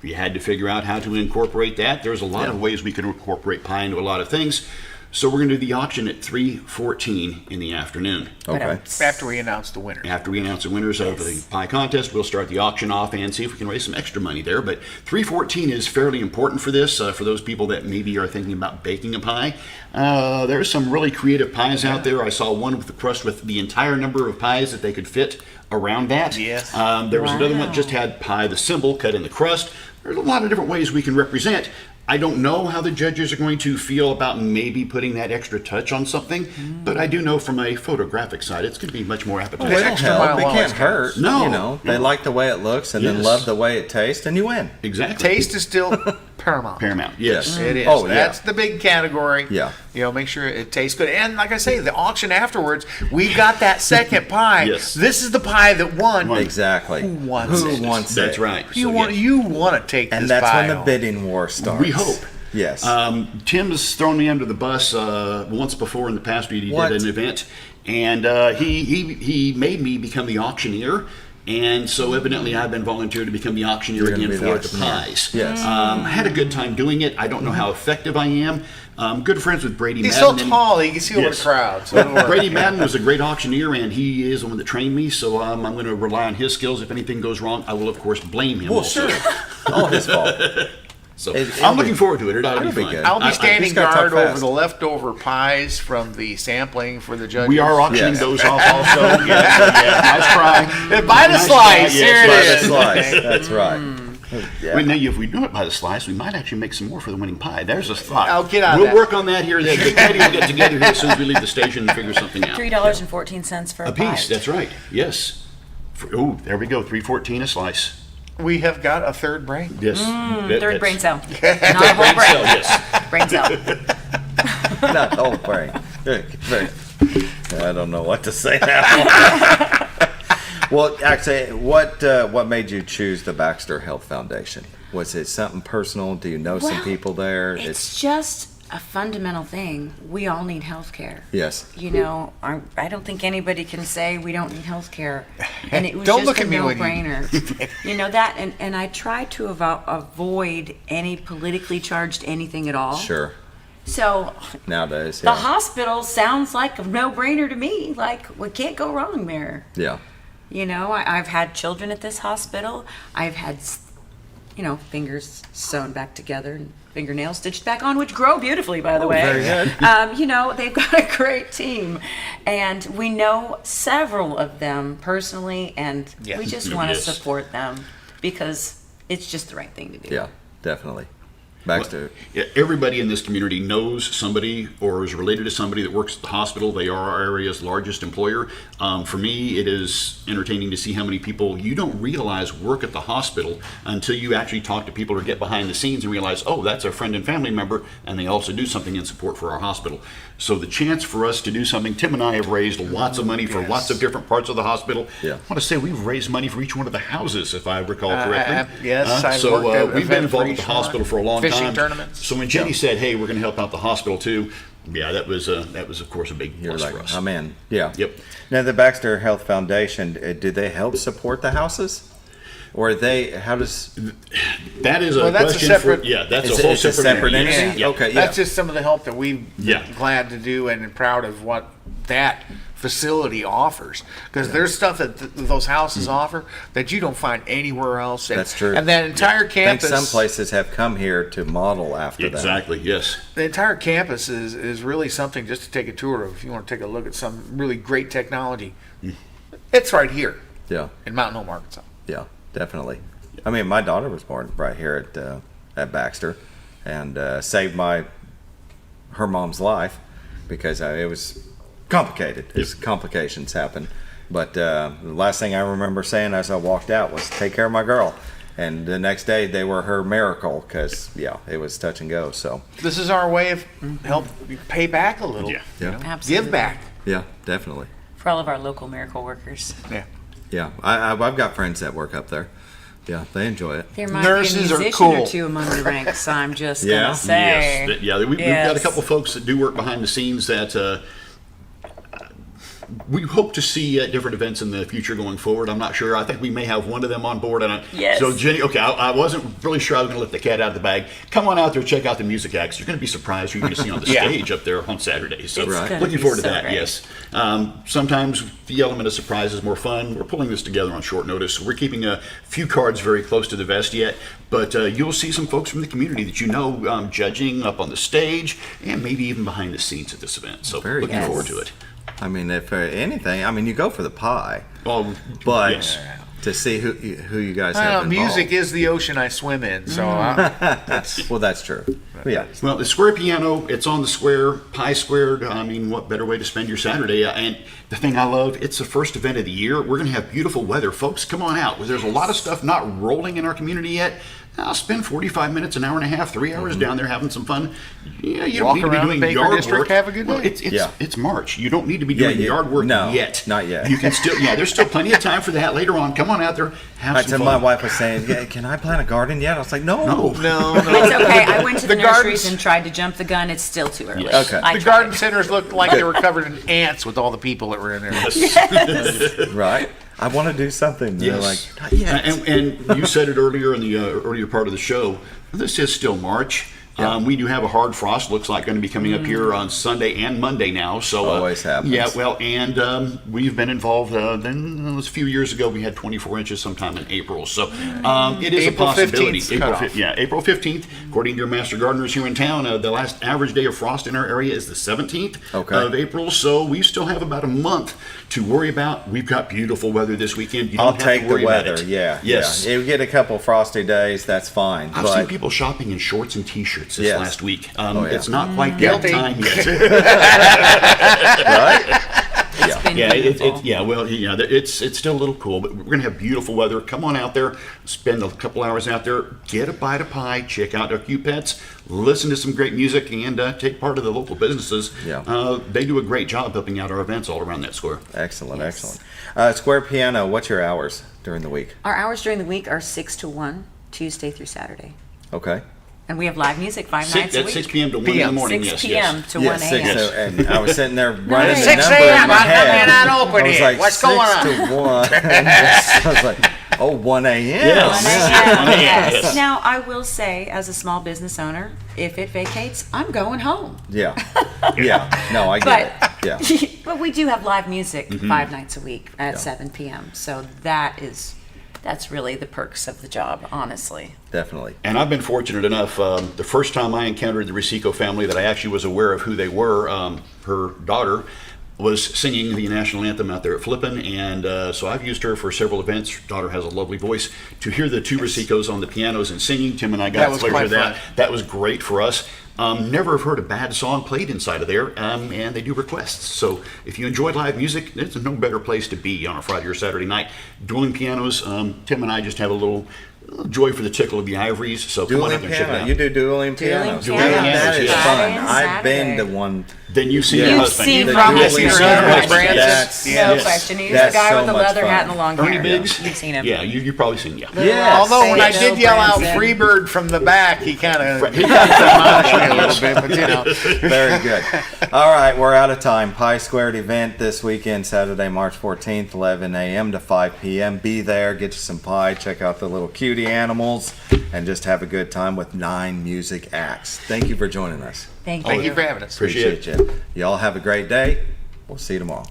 You had to figure out how to incorporate that. There's a lot of ways we can incorporate pie into a lot of things. So we're going to do the auction at 3:14 in the afternoon. Okay. After we announce the winner. After we announce the winners of the pie contest, we'll start the auction off and see if we can raise some extra money there. But 3:14 is fairly important for this, for those people that maybe are thinking about baking a pie. There's some really creative pies out there. I saw one with the crust with the entire number of pies that they could fit around that. Yes. There was another one that just had pie, the symbol, cut in the crust. There's a lot of different ways we can represent. I don't know how the judges are going to feel about maybe putting that extra touch on something, but I do know from a photographic side it's going to be much more appetizing. It'll help. It can't hurt. No. They like the way it looks and then love the way it tastes, and you win. Exactly. Taste is still paramount. Paramount, yes. It is. Oh, yeah. That's the big category. Yeah. Make sure it tastes good. And like I say, the auction afterwards, we got that second pie. Yes. This is the pie that won. Exactly. Who wants it? That's right. You want to take and this that's pie when the home. bidding war starts. We hope. Yes. Tim has thrown me under the bus once before in the past. He What? did an event, and he made me become the auctioneer. And so evidently I've been volunteered to become the auctioneer You're gonna again be the for the auctioneer. pies. Yes. I had a good time doing it. I don't know how effective I am. Good friends with Brady He's Madden. so tall, he can see over the crowd. So it'll work. Brady Madden was a great auctioneer, and he is the one that trained me, so I'm going to rely on his skills. If anything goes wrong, I will, of course, blame him. Well, also. sure. All his fault. So I'm looking forward to it. It ought to be fun. good. I'll be standing just gotta talk guard over fast. the leftover pies from the sampling for the judges. We are auctioning Yes. those off also. Nice try. Buy the Nice slice. try. Here By it the is. slice. That's right. Yeah. Well, now, if we do it by the slice, we might actually make some more for the winning pie. There's a thought. I'll get on We'll that. work on that here. The committee will get together here as soon as we leave the station and figure something out. $3.14 for a A piece. pie. That's right. Yes. Oh, there we go. $3.14 a slice. We have got a third brain. Yes. Third brain cell. Not a whole brain. cell, yes. Brain cell. Not the whole brain. I don't know what to say now. Well, actually, what made you choose the Baxter Health Foundation? Was it something personal? Do you know some people there? It's just a fundamental thing. We all need health care. Yes. I don't think anybody can say we don't need health care. And it was Don't just look a at me when you- no-brainer. That, and I try to avoid any politically charged anything at all. Sure. So Nowadays, the yeah. hospital sounds like a no-brainer to me. Like, we can't go wrong there. Yeah. I've had children at this hospital. I've had, fingers sewn back together and fingernails stitched back on, which grow beautifully, by the way. Very good. They've got a great team. And we know several of them personally, and Yes. we just want to Yes. support them because it's just the right thing to do. Yeah, definitely. Baxter. Everybody in this community knows somebody or is related to somebody that works at the hospital. They are our area's largest employer. For me, it is entertaining to see how many people you don't realize work at the hospital until you actually talk to people or get behind the scenes and realize, oh, that's a friend and family member, and they also do something in support for our hospital. So the chance for us to do something, Tim and I have raised lots of money for lots of different parts of the hospital. Yeah. I want to say we've raised money for each one of the houses, if I recall correctly. Yes, I've so worked at we've been event for involved with the each hospital one. for a long Fishing time. tournaments. So when Jenny said, "Hey, we're going to help out the hospital too," yeah, that was of course a big plus for us. I'm in. Yeah. Yep. Now the Baxter Health Foundation, do they help support the houses, or are they? How does that is a that's question a separate? for that's it's a whole it's a separate entity. Yeah. Okay. That's just some of the help that we've Yeah. been glad to do and proud of what that facility offers, because there's stuff that those houses offer that you don't find anywhere else. And, That's true. And that entire I think campus, some places have come here to model after that. Exactly. Yes. the entire campus is really something just to take a tour of. If you want to take a look at some really great technology, it's right here. Yeah. In Mountain Home, Arkansas. Yeah, definitely. I mean, my daughter was born right here at Baxter, and saved her mom's life because it was complicated. As complications happen, but the last thing I remember saying as I walked out was, "Take care of my girl." And the next day they were her miracle because it was touch and go. So This is our way of help pay back a little. Yeah. Absolutely. Give back. Yeah, definitely. For all of our local miracle workers. Yeah. Yeah, I've got friends that work up there. Yeah, they enjoy it. There might Nurses be a are musician cool. or two among the ranks, I'm just Yeah. going to say. Yes. Yeah. We've got a couple folks that do work behind the scenes that. We hope to see different events in the future going forward. I'm not sure. I think we may have one of them on board. Yes. So, Jenny, okay, I wasn't really sure I was going to let the cat out of the bag. Come on out there, check out the music acts. You're going to be surprised who you're going to see on the stage up there on Saturday. So, looking forward to that, yes. Sometimes the element of surprise is more fun. We're pulling this together on short notice. So we're keeping a few cards very close to the vest yet. But you'll see some folks from the community that you know judging up on the stage and maybe even behind the scenes at this event. So, looking forward to it. I mean, if anything, you go for the pie. Oh, but yes. to see who you guys have involved. Music is the ocean I swim in, so well, that's true. Yeah. Well, the square piano, it's on the square, pie squared. I mean, what better way to spend your Saturday? And the thing I love, it's the first event of the year. We're going to have beautiful weather. Folks, come on out. There's a lot of stuff not rolling in our community yet. I'll spend 45 minutes, an hour and a half, 3 hours down there having some fun. Yeah, you don't need to be doing Baker yard District, work. have a good day. Well, it's March. You don't need to be doing yard work yet. Not yet. You can still, there's still plenty of time for that later on. Come on out there, have some fun. My wife was saying, "Can I plant a garden yet?" I was like, "No. It's okay. I went to the nurseries and tried to jump the gun. It's still too early. Okay. The garden centers looked like they were covered in ants with all the people that were in there. Yes. Right. I want to do something. Yes. They're like, not yet. And you said it earlier in the earlier part of the show. This is still March. Yeah. We do have a hard frost. Looks like going to be coming up here on Sunday and Monday now. So always happens. Yeah. Well, and we've been involved. Then it was a few years ago. We had 24 inches sometime in April. So it is April a possibility. 15th April 15th. According to your master gardeners here in town, the last average day of frost in our area is the 17th of April. So we still have about a month to worry about. We've got beautiful weather this weekend. You don't I'll have take to the worry about weather. it. Yeah. Yes. Yeah. You get a couple frosty days. That's fine. I've seen people shopping in shorts and T-shirts this last week. It's not quite that Guilty. time yet. Right? It's still a little cool, but we're gonna have beautiful weather. Come on out there, spend a couple hours out there, get a bite of pie, check out a few pets, listen to some great music, and take part of the local businesses. Yeah. They do a great job helping out our events all around that square. Excellent. Square piano. What's your hours during the week? Our hours during the week are 6 to 1, Tuesday through Saturday. Okay. And we have live music 5 nights a week. 6 p.m. to 1 in the morning. 6 p.m. to 1 a.m. 6 and I was sitting there running the 6 number a.m. in my head. not open I was yet. like, What's 6 going on? to 1. I was like, 1 a.m. Yes. Now, I will say, as a small business owner, if it vacates, I'm going home. Yeah. No, I get it. Yeah. But we do have live music 5 nights a week at 7 p.m. So that's really the perks of the job, honestly. Definitely. And I've been fortunate enough, the first time I encountered the Rasico family that I actually was aware of who they were, her daughter, was singing the national anthem out there at Flippin', and so I've used her for several events. Her daughter has a lovely voice. To hear the two Rasicos on the pianos and singing, Tim and I got the pleasure of that. That was great for us. Never have heard a bad song played inside of there, and they do requests. So if you enjoy live music, there's no better place to be on a Friday or Saturday night. Dueling pianos, Tim and I just have a little joy for the tickle of the ivories. So come on out there and check it out. You do dueling pianos. Dueling pianos, That is yeah. fun. I've been to one. Then you've seen your You've husband. seen The Ramos dueling and pianos. Ramos. Yes. No question. He's the That's guy so with the much leather fun. hat and the long Ernie hair. Biggs? You've seen him. Yeah, you've probably seen, yeah. Yes. Although when I Say did no, yell out Branson. Freebird from the back, he kind of demolished me a little bit, but you know. Very good. All right, we're out of time. Pie Squared event this weekend, Saturday, March 14th, 11 a.m. to 5 p.m. Be there, get you some pie, check out the little cutie animals, and just have a good time with 9 music acts. Thank you for joining us. Thank you. Thank you for having us. Appreciate you. Y'all have a great day. We'll see you tomorrow.